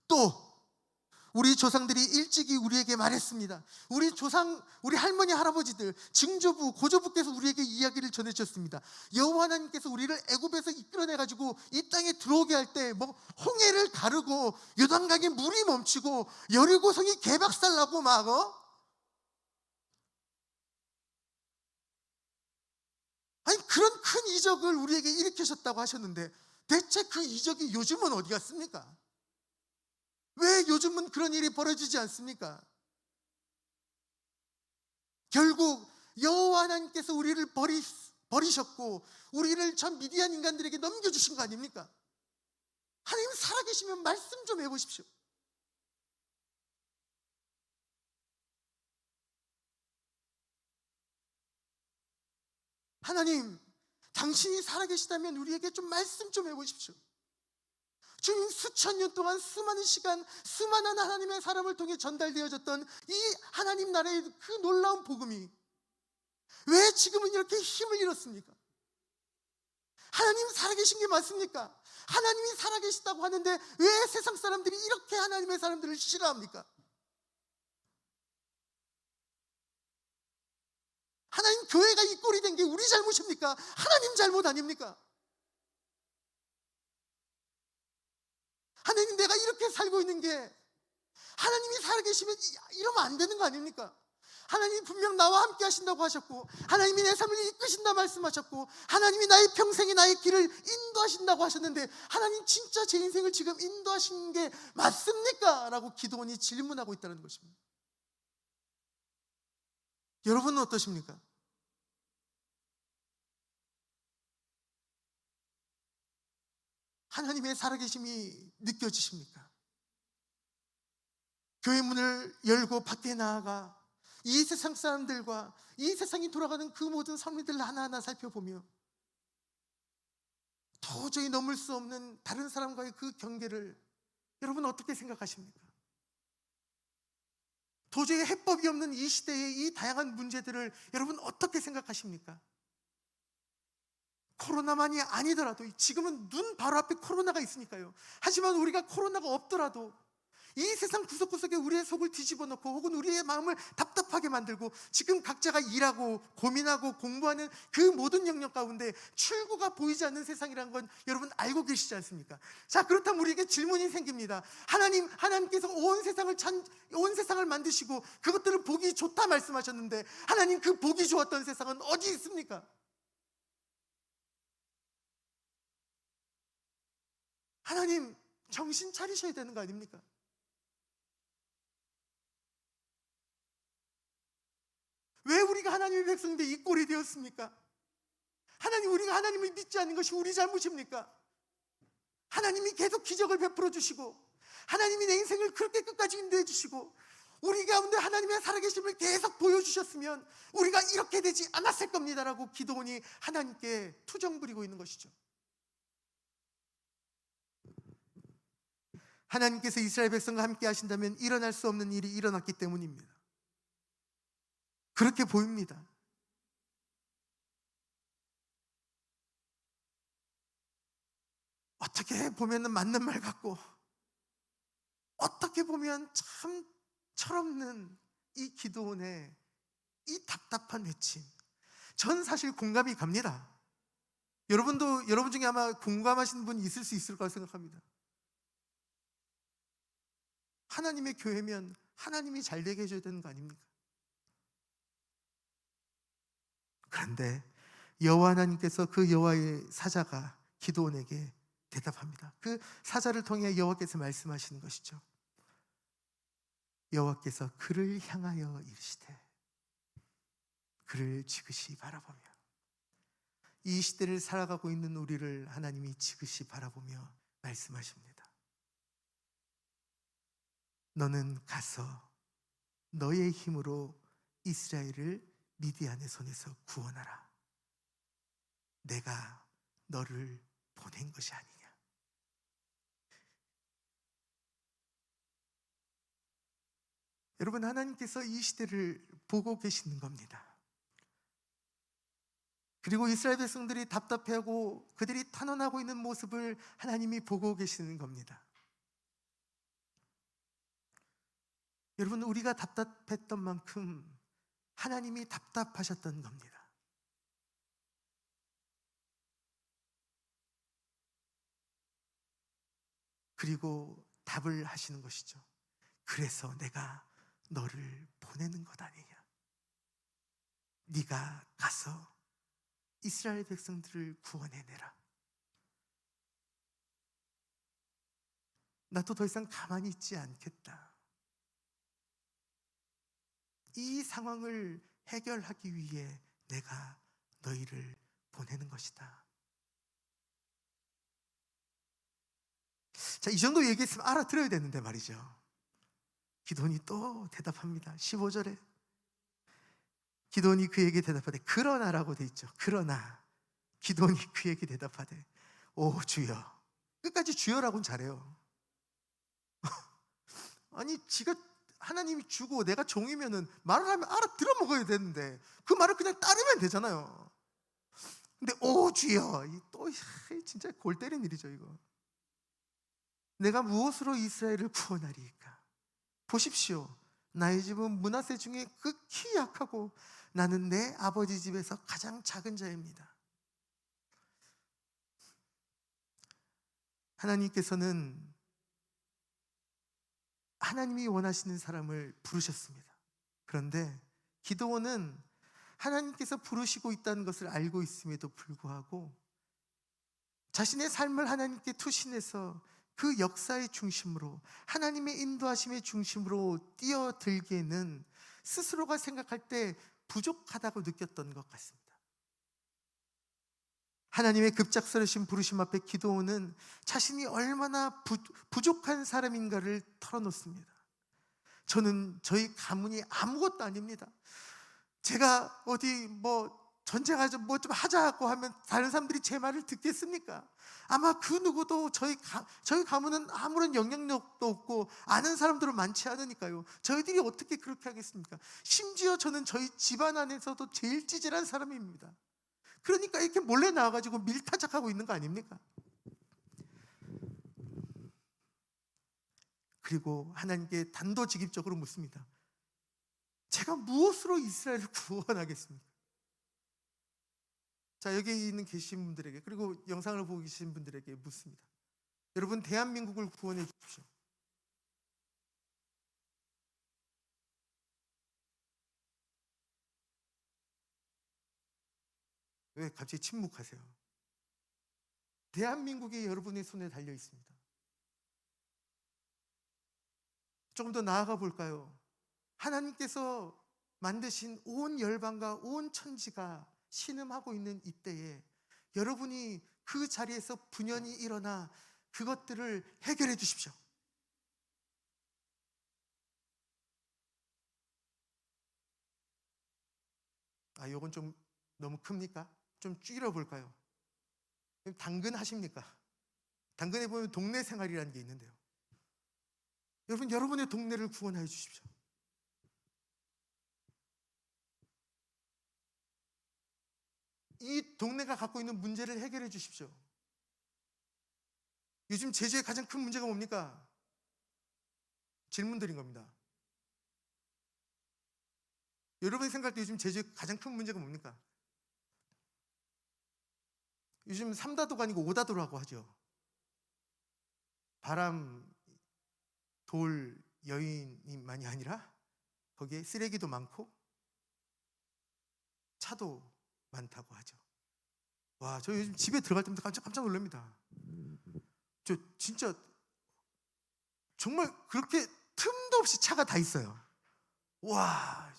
또 우리 조상들이 일찍이 우리에게 말했습니다. 우리 할머니 할아버지들, 증조부, 고조부께서 우리에게 이야기를 전해주셨습니다. 여호와 하나님께서 우리를 애굽에서 이끌어내가지고 이 땅에 들어오게 할 때 홍해를 가르고 요단강에 물이 멈추고 여리고성이 개박살나고 아니 그런 큰 이적을 우리에게 일으키셨다고 하셨는데 대체 그 이적이 요즘은 어디 갔습니까? 왜 요즘은 그런 일이 벌어지지 않습니까? 결국 여호와 하나님께서 우리를 버리셨고 우리를 전 미디안 인간들에게 넘겨주신 거 아닙니까? 하나님 살아계시면 말씀 좀 해보십시오. 하나님, 당신이 살아계시다면 우리에게 좀 말씀 좀 해보십시오. 주님, 수천 년 동안 수많은 시간 수많은 하나님의 사람을 통해 전달되어졌던 이 하나님 나라의 그 놀라운 복음이 왜 지금은 이렇게 힘을 잃었습니까? 하나님 살아계신 게 맞습니까? 하나님이 살아계시다고 하는데 왜 세상 사람들이 이렇게 하나님의 사람들을 싫어합니까? 하나님, 교회가 이 꼴이 된 게 우리 잘못입니까? 하나님 잘못 아닙니까? 하나님, 내가 이렇게 살고 있는 게 하나님이 살아계시면 이러면 안 되는 거 아닙니까? 하나님이 분명 나와 함께 하신다고 하셨고 하나님이 내 삶을 이끄신다 말씀하셨고 하나님이 나의 평생에 나의 길을 인도하신다고 하셨는데 하나님 진짜 제 인생을 지금 인도하시는 게 맞습니까? 라고 기도원이 질문하고 있다는 것입니다. 여러분은 어떠십니까? 하나님의 살아계심이 느껴지십니까? 교회 문을 열고 밖에 나아가 이 세상 사람들과 이 세상이 돌아가는 그 모든 선미들 하나하나 살펴보며 도저히 넘을 수 없는 다른 사람과의 그 경계를 여러분 어떻게 생각하십니까? 도저히 해법이 없는 이 시대의 이 다양한 문제들을 여러분 어떻게 생각하십니까? 코로나만이 아니더라도 지금은 눈 바로 앞에 코로나가 있으니까요. 하지만 우리가 코로나가 없더라도 이 세상 구석구석에 우리의 속을 뒤집어 놓고 혹은 우리의 마음을 답답하게 만들고 지금 각자가 일하고 고민하고 공부하는 그 모든 영역 가운데 출구가 보이지 않는 세상이라는 건 여러분 알고 계시지 않습니까? 자, 그렇다면 우리에게 질문이 생깁니다. 하나님께서 온 세상을 만드시고 그것들을 보기 좋다 말씀하셨는데 하나님, 그 보기 좋았던 세상은 어디 있습니까? 하나님, 정신 차리셔야 되는 거 아닙니까? 왜 우리가 하나님의 백성인데 이 꼴이 되었습니까? 하나님, 우리가 하나님을 믿지 않는 것이 우리 잘못입니까? 하나님이 계속 기적을 베풀어 주시고 하나님이 내 인생을 그렇게 끝까지 인도해 주시고 우리 가운데 하나님의 살아계심을 계속 보여주셨으면 우리가 이렇게 되지 않았을 겁니다라고 기도원이 하나님께 투정 부리고 있는 것이죠. 하나님께서 이스라엘 백성과 함께 하신다면 일어날 수 없는 일이 일어났기 때문입니다. 그렇게 보입니다. 어떻게 보면 맞는 말 같고 어떻게 보면 참 철없는 이 기도원의 이 답답한 외침, 전 사실 공감이 갑니다. 여러분 중에 아마 공감하시는 분이 있을 수 있을 거라 생각합니다. 하나님의 교회면 하나님이 잘 되게 해줘야 되는 거 아닙니까? 그런데 여호와 하나님께서 그 여호와의 사자가 기드온에게 대답합니다. 그 사자를 통해 여호와께서 말씀하시는 것이죠. 여호와께서 그를 향하여 이르시되 그를 지그시 바라보며, 이 시대를 살아가고 있는 우리를 하나님이 지그시 바라보며 말씀하십니다. 너는 가서 너의 힘으로 이스라엘을 미디안의 손에서 구원하라. 내가 너를 보낸 것이 아니냐. 여러분, 하나님께서 이 시대를 보고 계시는 겁니다. 그리고 이스라엘 백성들이 답답해하고 그들이 탄원하고 있는 모습을 하나님이 보고 계시는 겁니다. 여러분, 우리가 답답했던 만큼 하나님이 답답하셨던 겁니다. 그리고 답을 하시는 것이죠. 그래서 내가 너를 보내는 것 아니냐. 네가 가서 이스라엘 백성들을 구원해내라. 나도 더 이상 가만히 있지 않겠다. 이 상황을 해결하기 위해 내가 너희를 보내는 것이다. 자, 이 정도 얘기했으면 알아들어야 되는데 말이죠. 기도원이 또 대답합니다. 15절에 기도원이 그에게 대답하되 그러나라고 돼 있죠. 그러나 기도원이 그에게 대답하되 오 주여. 끝까지 주여라고는 잘해요. 아니 지가 하나님이 주고 내가 종이면은 말을 하면 알아들어 먹어야 되는데 그 말을 그냥 따르면 되잖아요. 근데 오 주여, 또 진짜 골 때린 일이죠 이거. 내가 무엇으로 이스라엘을 구원하리이까? 보십시오, 나의 집은 므낫세 중에 극히 약하고 나는 내 아버지 집에서 가장 작은 자입니다. 하나님께서는 하나님이 원하시는 사람을 부르셨습니다. 그런데 기드온은 하나님께서 부르시고 있다는 것을 알고 있음에도 불구하고 자신의 삶을 하나님께 투신해서 그 역사의 중심으로, 하나님의 인도하심의 중심으로 뛰어들기에는 스스로가 생각할 때 부족하다고 느꼈던 것 같습니다. 하나님의 급작스러우신 부르심 앞에 기드온은 자신이 얼마나 부족한 사람인가를 털어놓습니다. 저는 저희 가문이 아무것도 아닙니다. 제가 어디 전쟁하자 좀 하자고 하면 다른 사람들이 제 말을 듣겠습니까? 아마 그 누구도 저희 가문은 아무런 영향력도 없고 아는 사람들은 많지 않으니까요. 저희들이 어떻게 그렇게 하겠습니까? 심지어 저는 저희 집안 안에서도 제일 찌질한 사람입니다. 그러니까 이렇게 몰래 나와가지고 밀타작하고 있는 거 아닙니까? 그리고 하나님께 단도직입적으로 묻습니다. 제가 무엇으로 이스라엘을 구원하겠습니까? 자, 여기 있는 계신 분들에게, 그리고 영상을 보고 계신 분들에게 묻습니다. 여러분, 대한민국을 구원해 주십시오. 왜 갑자기 침묵하세요? 대한민국이 여러분의 손에 달려 있습니다. 조금 더 나아가 볼까요? 하나님께서 만드신 온 열방과 온 천지가 신음하고 있는 이때에 여러분이 그 자리에서 분연히 일어나 그것들을 해결해 주십시오. 요건 좀 너무 큽니까? 좀 줄여볼까요? 당근 하십니까? 당근에 보면 동네 생활이라는 게 있는데요. 여러분, 여러분의 동네를 구원해 주십시오. 이 동네가 갖고 있는 문제를 해결해 주십시오. 요즘 제주의 가장 큰 문제가 뭡니까? 질문 드린 겁니다. 여러분이 생각할 때 요즘 제주의 가장 큰 문제가 뭡니까? 요즘 3다도가 아니고 5다도라고 하죠. 바람, 돌, 여인이만이 아니라 거기에 쓰레기도 많고 차도 많다고 하죠. 와, 저 요즘 집에 들어갈 때마다 깜짝 놀랍니다. 저 진짜 정말 그렇게 틈도 없이 차가 다 있어요. 와,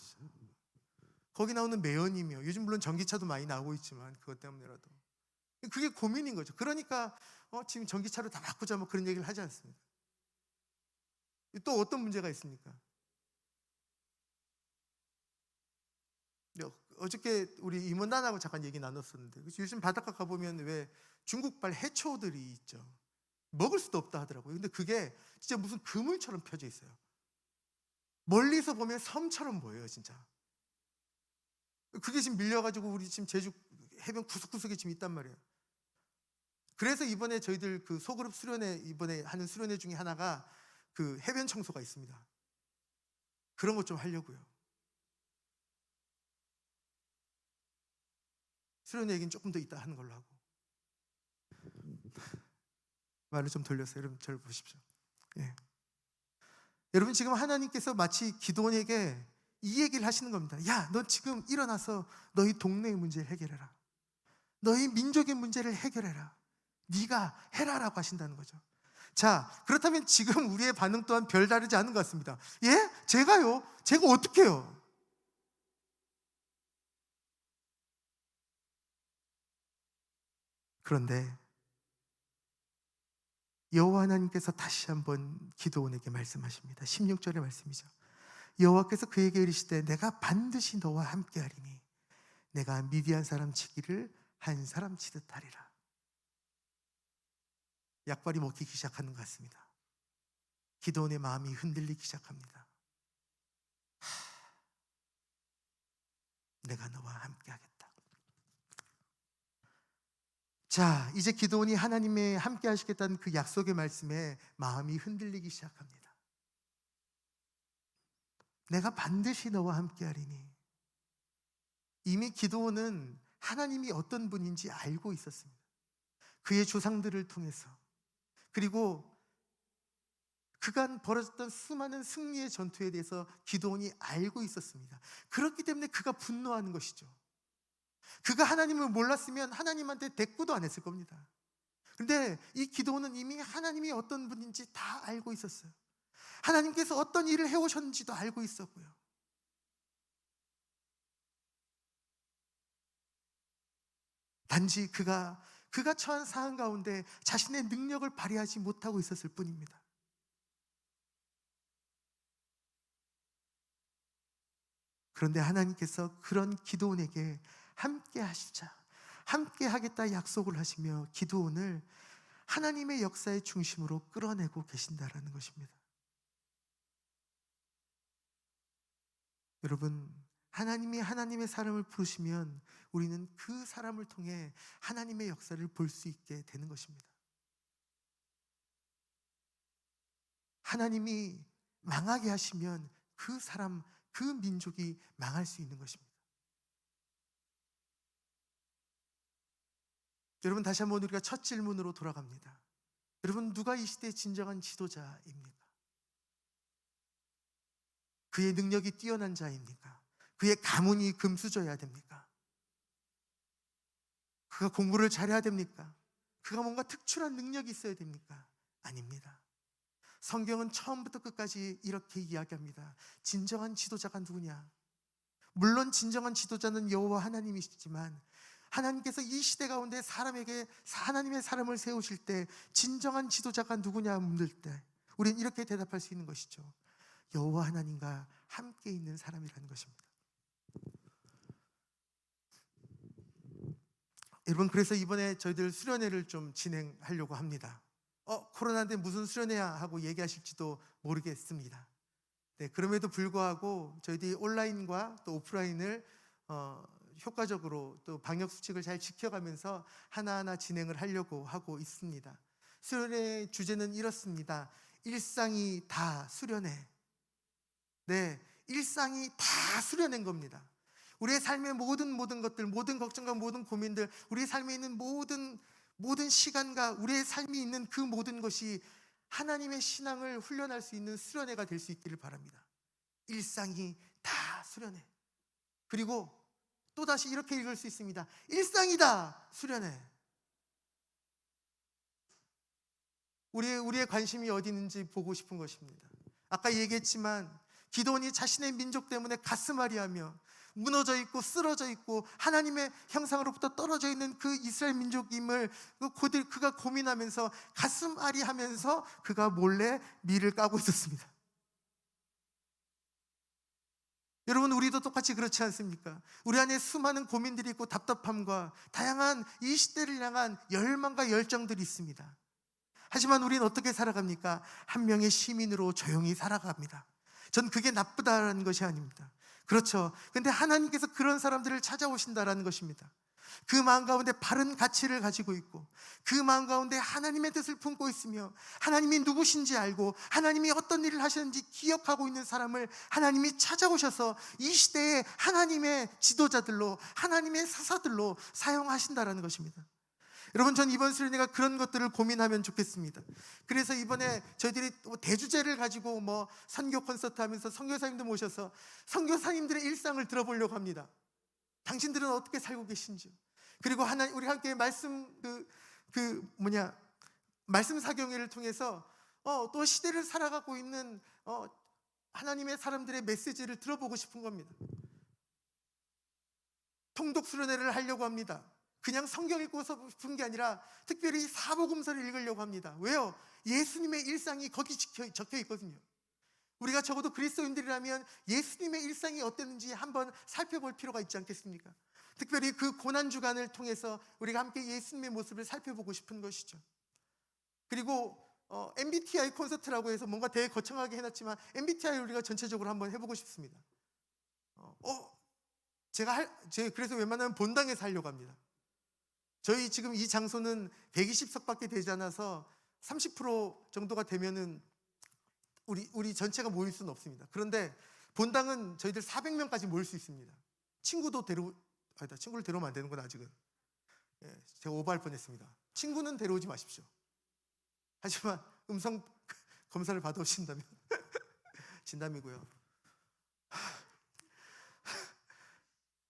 거기 나오는 매연이며, 요즘 물론 전기차도 많이 나오고 있지만 그것 때문에라도 그게 고민인 거죠. 그러니까 지금 전기차로 다 바꾸자 그런 얘기를 하지 않습니다. 또 어떤 문제가 있습니까? 어저께 우리 임원단하고 잠깐 얘기 나눴었는데, 요즘 바닷가 가보면 왜 중국발 해초들이 있죠. 먹을 수도 없다 하더라고요. 근데 그게 진짜 무슨 그물처럼 펴져 있어요. 멀리서 보면 섬처럼 보여요, 진짜. 그게 지금 밀려가지고 우리 지금 제주 해변 구석구석에 지금 있단 말이에요. 그래서 이번에 저희들 그 소그룹 수련회, 이번에 하는 수련회 중에 하나가 그 해변 청소가 있습니다. 그런 것 좀 하려고요. 수련회 얘기는 조금 더 이따 하는 걸로 하고. 말을 좀 돌렸어요. 여러분 저를 보십시오. 예. 여러분, 지금 하나님께서 마치 기드온에게 이 얘기를 하시는 겁니다. 야, 너 지금 일어나서 너희 동네의 문제를 해결해라. 너희 민족의 문제를 해결해라. 네가 해라라고 하신다는 거죠. 자, 그렇다면 지금 우리의 반응 또한 별다르지 않은 것 같습니다. 예? 제가요? 제가 어떻게 해요? 그런데 여호와 하나님께서 다시 한번 기드온에게 말씀하십니다. 16절의 말씀이죠. 여호와께서 그에게 이르시되 내가 반드시 너와 함께하리니 내가 미디안 사람 치기를 한 사람 치듯 하리라. 약발이 먹히기 시작하는 것 같습니다. 기드온의 마음이 흔들리기 시작합니다. 내가 너와 함께하겠다. 자, 이제 기드온이 하나님의 함께 하시겠다는 그 약속의 말씀에 마음이 흔들리기 시작합니다. 내가 반드시 너와 함께 하리니. 이미 기드온은 하나님이 어떤 분인지 알고 있었습니다. 그의 조상들을 통해서, 그리고 그간 벌어졌던 수많은 승리의 전투에 대해서 기드온이 알고 있었습니다. 그렇기 때문에 그가 분노하는 것이죠. 그가 하나님을 몰랐으면 하나님한테 대꾸도 안 했을 겁니다. 그런데 이 기드온은 이미 하나님이 어떤 분인지 다 알고 있었어요. 하나님께서 어떤 일을 해오셨는지도 알고 있었고요. 단지 그가 처한 상황 가운데 자신의 능력을 발휘하지 못하고 있었을 뿐입니다. 그런데 하나님께서 그런 기드온에게 함께 하시자, 함께 하겠다 약속을 하시며 기드온을 하나님의 역사의 중심으로 끌어내고 계신다라는 것입니다. 여러분, 하나님이 하나님의 사람을 부르시면 우리는 그 사람을 통해 하나님의 역사를 볼 수 있게 되는 것입니다. 하나님이 망하게 하시면 그 사람, 그 민족이 망할 수 있는 것입니다. 여러분, 다시 한번 우리가 첫 질문으로 돌아갑니다. 여러분, 누가 이 시대의 진정한 지도자입니까? 그의 능력이 뛰어난 자입니까? 그의 가문이 금수저여야 됩니까? 그가 공부를 잘해야 됩니까? 그가 뭔가 특출한 능력이 있어야 됩니까? 아닙니다. 성경은 처음부터 끝까지 이렇게 이야기합니다. 진정한 지도자가 누구냐? 물론 진정한 지도자는 여호와 하나님이시지만 하나님께서 이 시대 가운데 사람에게 하나님의 사람을 세우실 때 진정한 지도자가 누구냐 묻을 때 우리는 이렇게 대답할 수 있는 것이죠. 여호와 하나님과 함께 있는 사람이라는 것입니다. 여러분, 그래서 이번에 저희들 수련회를 좀 진행하려고 합니다. 코로나인데 무슨 수련회야 하고 얘기하실지도 모르겠습니다. 네, 그럼에도 불구하고 저희들이 온라인과 또 오프라인을 효과적으로 또 방역 수칙을 잘 지켜가면서 하나하나 진행을 하려고 하고 있습니다. 수련회의 주제는 이렇습니다. 일상이 다 수련회. 네, 일상이 다 수련회인 겁니다. 우리의 삶의 모든 것들, 모든 걱정과 모든 고민들, 우리의 삶에 있는 모든 시간과 우리의 삶이 있는 그 모든 것이 하나님의 신앙을 훈련할 수 있는 수련회가 될 수 있기를 바랍니다. 일상이 다 수련회. 그리고 또다시 이렇게 읽을 수 있습니다. 일상이다 수련회. 우리의 관심이 어디 있는지 보고 싶은 것입니다. 아까 얘기했지만 기드온이 자신의 민족 때문에 가슴앓이하며 무너져 있고 쓰러져 있고 하나님의 형상으로부터 떨어져 있는 그 이스라엘 민족임을 그가 고민하면서 가슴앓이하면서 그가 몰래 밀을 까고 있었습니다. 여러분, 우리도 똑같이 그렇지 않습니까? 우리 안에 수많은 고민들이 있고 답답함과 다양한 이 시대를 향한 열망과 열정들이 있습니다. 하지만 우리는 어떻게 살아갑니까? 한 명의 시민으로 조용히 살아갑니다. 전 그게 나쁘다는 것이 아닙니다. 그렇죠. 근데 하나님께서 그런 사람들을 찾아오신다라는 것입니다. 그 마음 가운데 바른 가치를 가지고 있고 그 마음 가운데 하나님의 뜻을 품고 있으며 하나님이 누구신지 알고 하나님이 어떤 일을 하셨는지 기억하고 있는 사람을 하나님이 찾아오셔서 이 시대에 하나님의 지도자들로 하나님의 사사들로 사용하신다라는 것입니다. 여러분, 전 이번 수련회가 그런 것들을 고민하면 좋겠습니다. 그래서 이번에 저희들이 대주제를 가지고 선교 콘서트 하면서 선교사님들 모셔서 선교사님들의 일상을 들어보려고 합니다. 당신들은 어떻게 살고 계신지요? 그리고 하나님 우리 함께 말씀 말씀 사경회를 통해서 또 시대를 살아가고 있는 하나님의 사람들의 메시지를 들어보고 싶은 겁니다. 통독 수련회를 하려고 합니다. 그냥 성경 읽고 싶은 게 아니라 특별히 사복음서를 읽으려고 합니다. 왜요? 예수님의 일상이 거기 적혀 있거든요. 우리가 적어도 그리스도인들이라면 예수님의 일상이 어땠는지 한번 살펴볼 필요가 있지 않겠습니까? 특별히 그 고난주간을 통해서 우리가 함께 예수님의 모습을 살펴보고 싶은 것이죠. 그리고 MBTI 콘서트라고 해서 뭔가 되게 거창하게 해놨지만 MBTI를 우리가 전체적으로 한번 해보고 싶습니다. 제가 그래서 웬만하면 본당에서 하려고 합니다. 저희 지금 이 장소는 120석밖에 되지 않아서 30% 정도가 되면은 우리 전체가 모일 수는 없습니다. 그런데 본당은 저희들 400명까지 모일 수 있습니다. 친구를 데려오면 안 되는구나 아직은. 제가 오버할 뻔했습니다. 친구는 데려오지 마십시오. 하지만 음성 검사를 받아오신다면 진담이고요.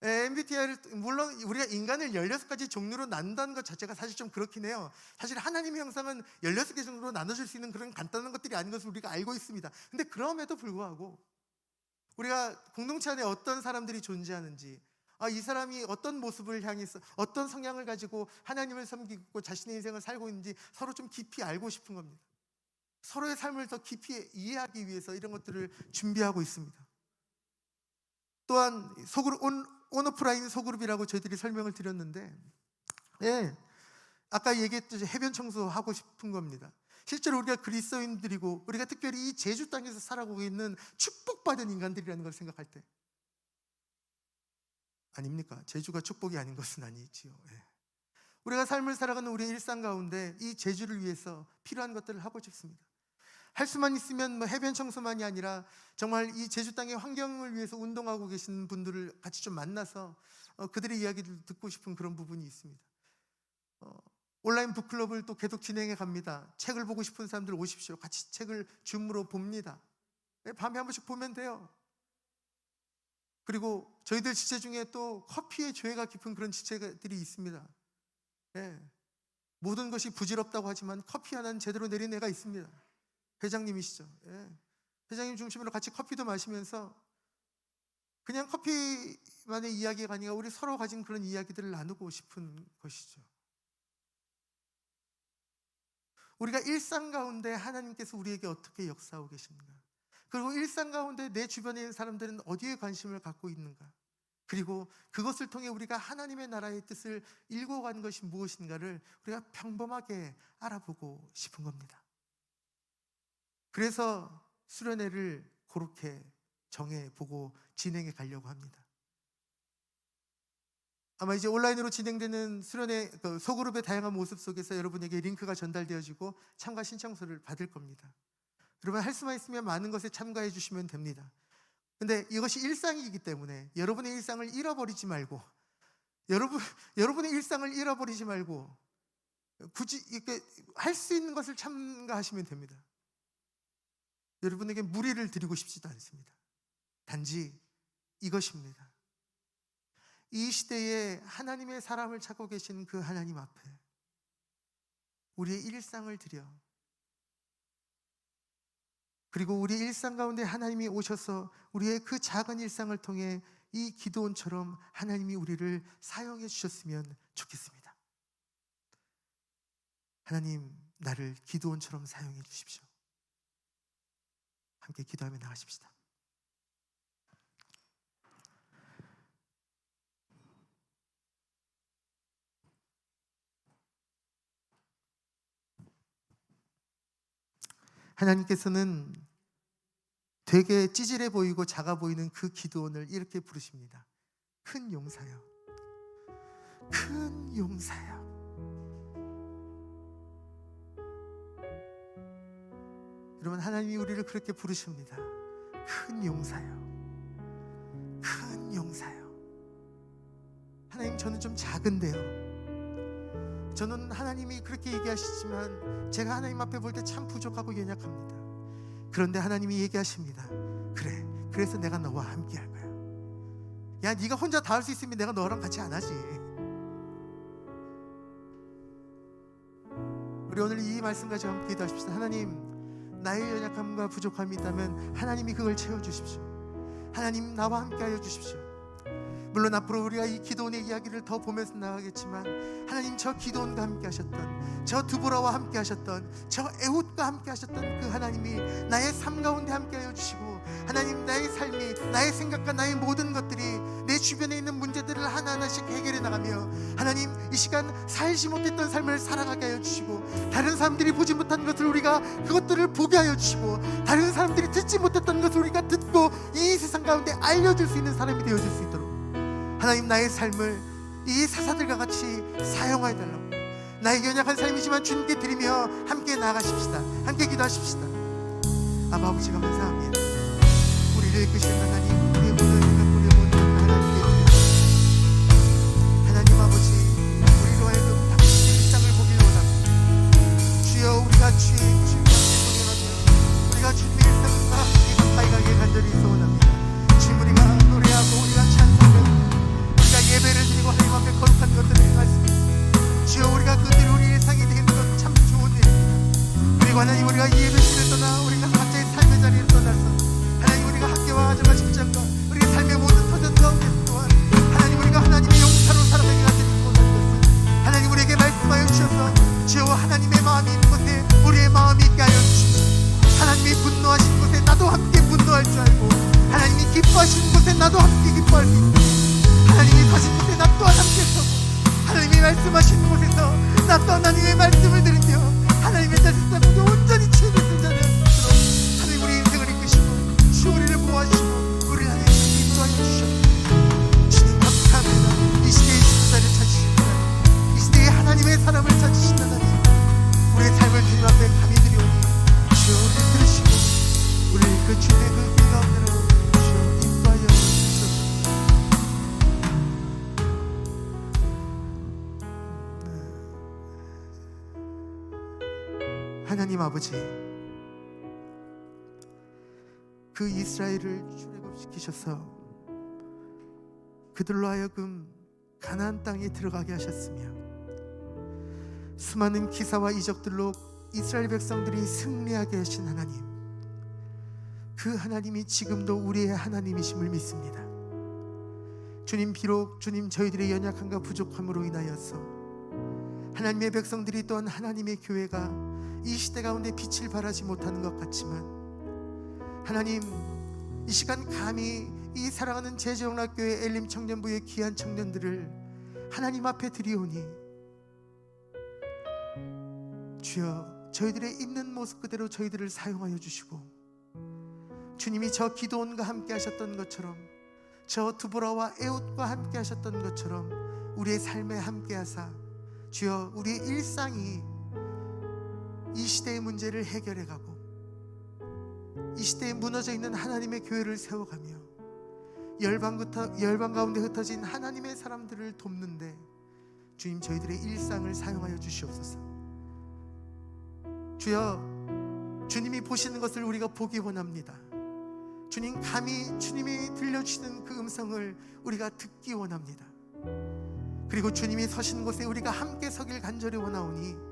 MBTI를 물론 우리가 인간을 16가지 종류로 나눈다는 것 자체가 사실 좀 그렇긴 해요. 사실 하나님의 형상은 16개 정도로 나눠줄 수 있는 그런 간단한 것들이 아닌 것을 우리가 알고 있습니다. 근데 그럼에도 불구하고 우리가 공동체 안에 어떤 사람들이 존재하는지, 이 사람이 어떤 모습을 향해서 어떤 성향을 가지고 하나님을 섬기고 자신의 인생을 살고 있는지 서로 좀 깊이 알고 싶은 겁니다. 서로의 삶을 더 깊이 이해하기 위해서 이런 것들을 준비하고 있습니다. 또한 온오프라인 소그룹이라고 저희들이 설명을 드렸는데, 아까 얘기했듯이 해변 청소하고 싶은 겁니다. 실제로 우리가 그리스도인들이고 우리가 특별히 이 제주 땅에서 살아가고 있는 축복받은 인간들이라는 걸 생각할 때, 아닙니까? 제주가 축복이 아닌 것은 아니지요. 우리가 삶을 살아가는 우리의 일상 가운데 이 제주를 위해서 필요한 것들을 하고 싶습니다. 할 수만 있으면 해변 청소만이 아니라 정말 이 제주 땅의 환경을 위해서 운동하고 계신 분들을 같이 좀 만나서 그들의 이야기를 듣고 싶은 그런 부분이 있습니다. 온라인 북클럽을 또 계속 진행해 갑니다. 책을 보고 싶은 사람들 오십시오. 같이 책을 줌으로 봅니다. 밤에 한 번씩 보면 돼요. 그리고 저희들 지체 중에 또 커피에 죄가 깊은 그런 지체들이 있습니다. 모든 것이 부질없다고 하지만 커피 하나는 제대로 내린 애가 있습니다. 회장님이시죠. 회장님 중심으로 같이 커피도 마시면서 그냥 커피만의 이야기가 아니라 우리 서로 가진 그런 이야기들을 나누고 싶은 것이죠. 우리가 일상 가운데 하나님께서 우리에게 어떻게 역사하고 계신가, 그리고 일상 가운데 내 주변에 있는 사람들은 어디에 관심을 갖고 있는가, 그리고 그것을 통해 우리가 하나님의 나라의 뜻을 읽어가는 것이 무엇인가를 우리가 평범하게 알아보고 싶은 겁니다. 그래서 수련회를 그렇게 정해보고 진행해 가려고 합니다. 아마 이제 온라인으로 진행되는 수련회 소그룹의 다양한 모습 속에서 여러분에게 링크가 전달되어지고 참가 신청서를 받을 겁니다. 여러분 할 수만 있으면 많은 것에 참가해 주시면 됩니다. 근데 이것이 일상이기 때문에 여러분의 일상을 잃어버리지 말고 여러분의 일상을 잃어버리지 말고 굳이 이렇게 할 수 있는 것을 참가하시면 됩니다. 여러분에게 무리를 드리고 싶지도 않습니다. 단지 이것입니다. 이 시대에 하나님의 사람을 찾고 계신 그 하나님 앞에 우리의 일상을 드려, 그리고 우리의 일상 가운데 하나님이 오셔서 우리의 그 작은 일상을 통해 이 기도원처럼 하나님이 우리를 사용해 주셨으면 좋겠습니다. 하나님, 나를 기도원처럼 사용해 주십시오. 함께 기도하며 나가십시다. 하나님께서는 되게 찌질해 보이고 작아 보이는 그 기도원을 이렇게 부르십니다. 큰 용사여, 큰 용사여. 여러분, 하나님이 우리를 그렇게 부르십니다. 큰 용사여, 큰 용사여. 하나님, 저는 좀 작은데요, 저는 하나님이 그렇게 얘기하시지만 제가 하나님 앞에 볼 때 참 부족하고 연약합니다. 그런데 하나님이 얘기하십니다. 그래, 그래서 내가 너와 함께 할 거야. 야, 네가 혼자 다 할 수 있으면 내가 너랑 같이 안 하지. 우리 오늘 이 말씀까지 함께 기도하십시다. 하나님, 나의 연약함과 부족함이 있다면 하나님이 그걸 채워주십시오. 하나님, 나와 함께 하여 주십시오. 물론 앞으로 우리가 이 기도원의 이야기를 더 보면서 나가겠지만 하나님, 저 기도원과 함께 하셨던, 저 두보라와 함께 하셨던, 저 에훗과 함께 하셨던 그 하나님이 나의 삶 가운데 함께 하여 주시고, 하나님, 나의 삶이, 나의 생각과 나의 모든 것들이 내 주변에 있는 문제들을 하나하나씩 해결해 나가며 하나님, 이 시간 살지 못했던 삶을 살아가게 하여 주시고, 다른 사람들이 보지 못한 것을 우리가 그것들을 보게 하여 주시고, 다른 사람들이 듣지 못했던 것을 우리가 듣고 이 세상 가운데 알려줄 수 있는 사람이 되어줄 수 있도록 하나님, 나의 삶을 이 사사들과 같이 사용하여 달라고, 나의 연약한 삶이지만 주님께 드리며 함께 나아가십시다. 함께 기도하십시다. 아버지, 감사합니다. 우리를 이끄시는 하나님, 우리의 모든 생각, 우리의 모든 하나님께 드립니다. 하나님 아버지, 우리로 하여금 당신의 일상을 보길 원합니다. 주여, 우리가 주의 주님과 함께 보내라며 우리가 주님의 일상과 함께 가까이 가게 간절히 소원합니다. 주님, 우리가 노래하고 우리가 찬송하고 우리가 예배를 드리고 하나님 앞에 거룩한 것들을 행할 수 있습니다. 주여, 우리가 그대로 우리 일상이 되는 것 참 좋은 일입니다. 그리고 하나님, 우리가 이 예배실을 떠나 우리가 각자의 삶의 자리를 떠나서 하나님, 우리가 학교와 가정과 직장과 우리의 삶의 모든 터전 가운데 또한 하나님, 우리가 하나님의 용사로 살아가게 하시는 것을 하나님 우리에게 말씀하여 주셔서 주여, 하나님의 마음이 있는 곳에 우리의 마음이 있게 하여 주십시오. 하나님이 분노하신 곳에 나도 함께 분노할 줄 알고, 하나님이 기뻐하시는 곳에 나도 함께 기뻐할 수 있도록, 하나님이 서신 곳에 나 또한 함께 서고, 하나님이 말씀하시는 곳에서 나 또 하나님의 말씀을 들으며 하나님의 뜻을 모두 온전히 취해진 자는 하나님, 우리 인생을 이끄시고 주 우리를 보호하시고 우리를 하나님 인도하여 주셨습니다. 주님, 감사합니다. 이 시대의 지도자를 찾으신 하나님, 이 시대의 하나님의 사람을 찾으신 하나님, 우리의 삶을 주님 앞에 감히 드리오니 주여, 우리를 들으시고 우리를 그 주님의 그 길 가운데로 주여 인도하여 주옵소서. 하나님 아버지, 그 이스라엘을 출애굽시키셔서 그들로 하여금 가나안 땅에 들어가게 하셨으며, 수많은 기사와 이적들로 이스라엘 백성들이 승리하게 하신 하나님, 그 하나님이 지금도 우리의 하나님이심을 믿습니다. 주님, 비록 주님 저희들의 연약함과 부족함으로 인하여서 하나님의 백성들이 또한 하나님의 교회가 이 시대 가운데 빛을 발하지 못하는 것 같지만, 하나님, 이 시간 감히 이 사랑하는 제주영락교회 엘림 청년부의 귀한 청년들을 하나님 앞에 드리오니 주여, 저희들의 있는 모습 그대로 저희들을 사용하여 주시고, 주님이 저 기도원과 함께 하셨던 것처럼, 저 두보라와 에훗과 함께 하셨던 것처럼 우리의 삶에 함께 하사 주여, 우리의 일상이 이 시대의 문제를 해결해 가고 이 시대에 무너져 있는 하나님의 교회를 세워가며 열방 가운데 흩어진 하나님의 사람들을 돕는데 주님, 저희들의 일상을 사용하여 주시옵소서. 주여, 주님이 보시는 것을 우리가 보기 원합니다. 주님, 감히 주님이 들려주시는 그 음성을 우리가 듣기 원합니다. 그리고 주님이 서신 곳에 우리가 함께 서길 간절히 원하오니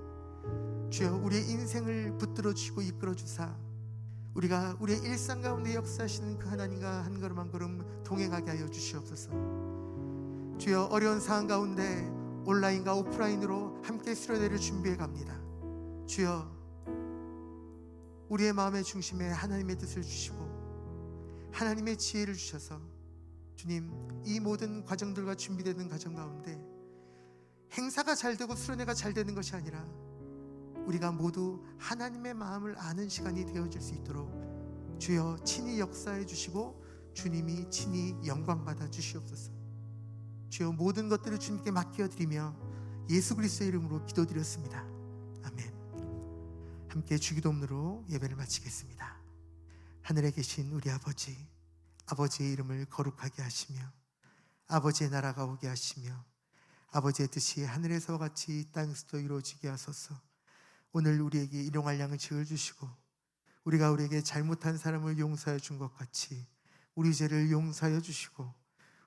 주여, 우리의 인생을 붙들어 주시고 이끌어 주사 우리가 우리의 일상 가운데 역사하시는 그 하나님과 한 걸음 한 걸음 동행하게 하여 주시옵소서. 주여, 어려운 상황 가운데 온라인과 오프라인으로 함께 수련회를 준비해 갑니다. 주여, 우리의 마음의 중심에 하나님의 뜻을 주시고 하나님의 지혜를 주셔서 주님, 이 모든 과정들과 준비되는 과정 가운데 행사가 잘 되고 수련회가 잘 되는 것이 아니라 우리가 모두 하나님의 마음을 아는 시간이 되어질 수 있도록 주여 친히 역사해 주시고 주님이 친히 영광 받아 주시옵소서. 주여, 모든 것들을 주님께 맡겨드리며 예수 그리스도의 이름으로 기도드렸습니다. 아멘. 함께 주기도문으로 예배를 마치겠습니다. 하늘에 계신 우리 아버지, 아버지의 이름을 거룩하게 하시며 아버지의 나라가 오게 하시며 아버지의 뜻이 하늘에서와 같이 땅에서도 이루어지게 하소서. 오늘 우리에게 일용할 양을 지어 주시고 우리가 우리에게 잘못한 사람을 용서해 준 것 같이 우리 죄를 용서하여 주시고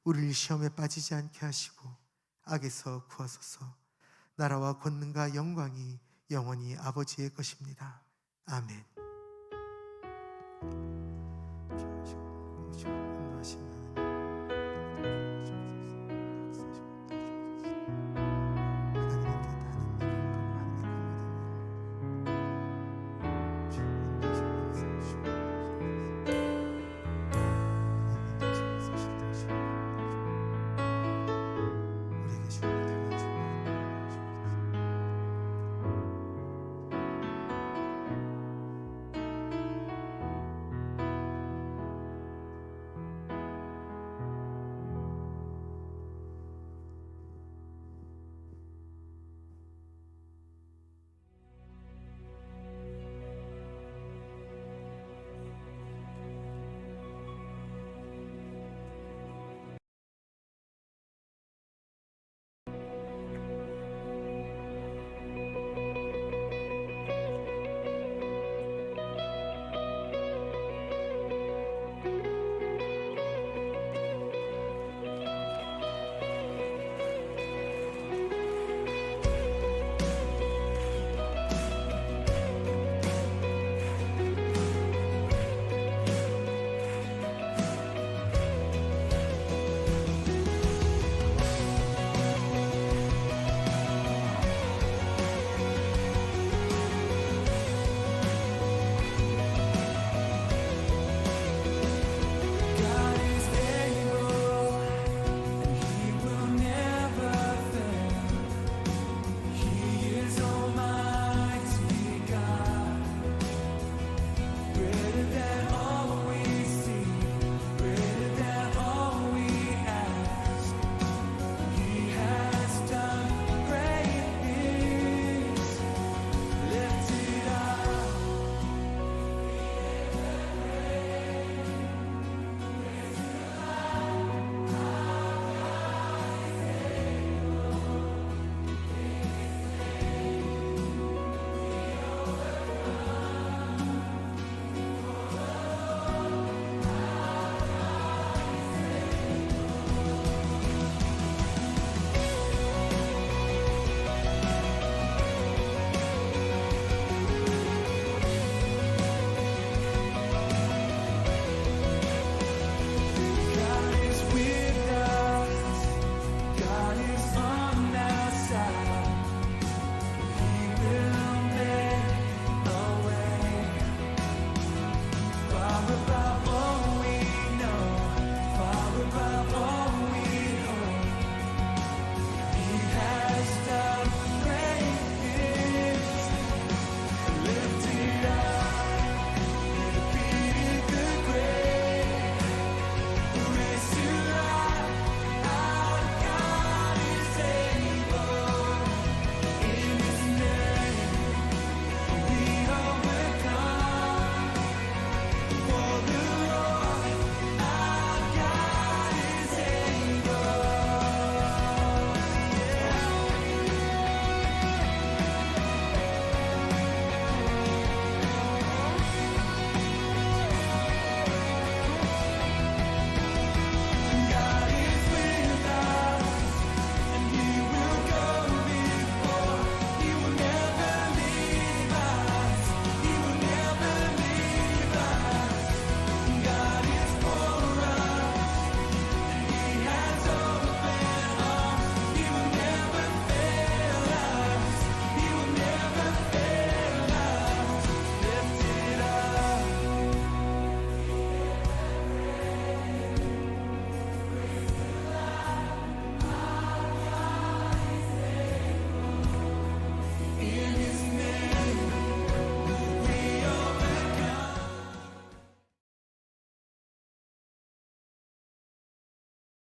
우리를 시험에 빠지지 않게 하시고 악에서 구하소서. 나라와 권능과 영광이 영원히 아버지의 것입니다. 아멘.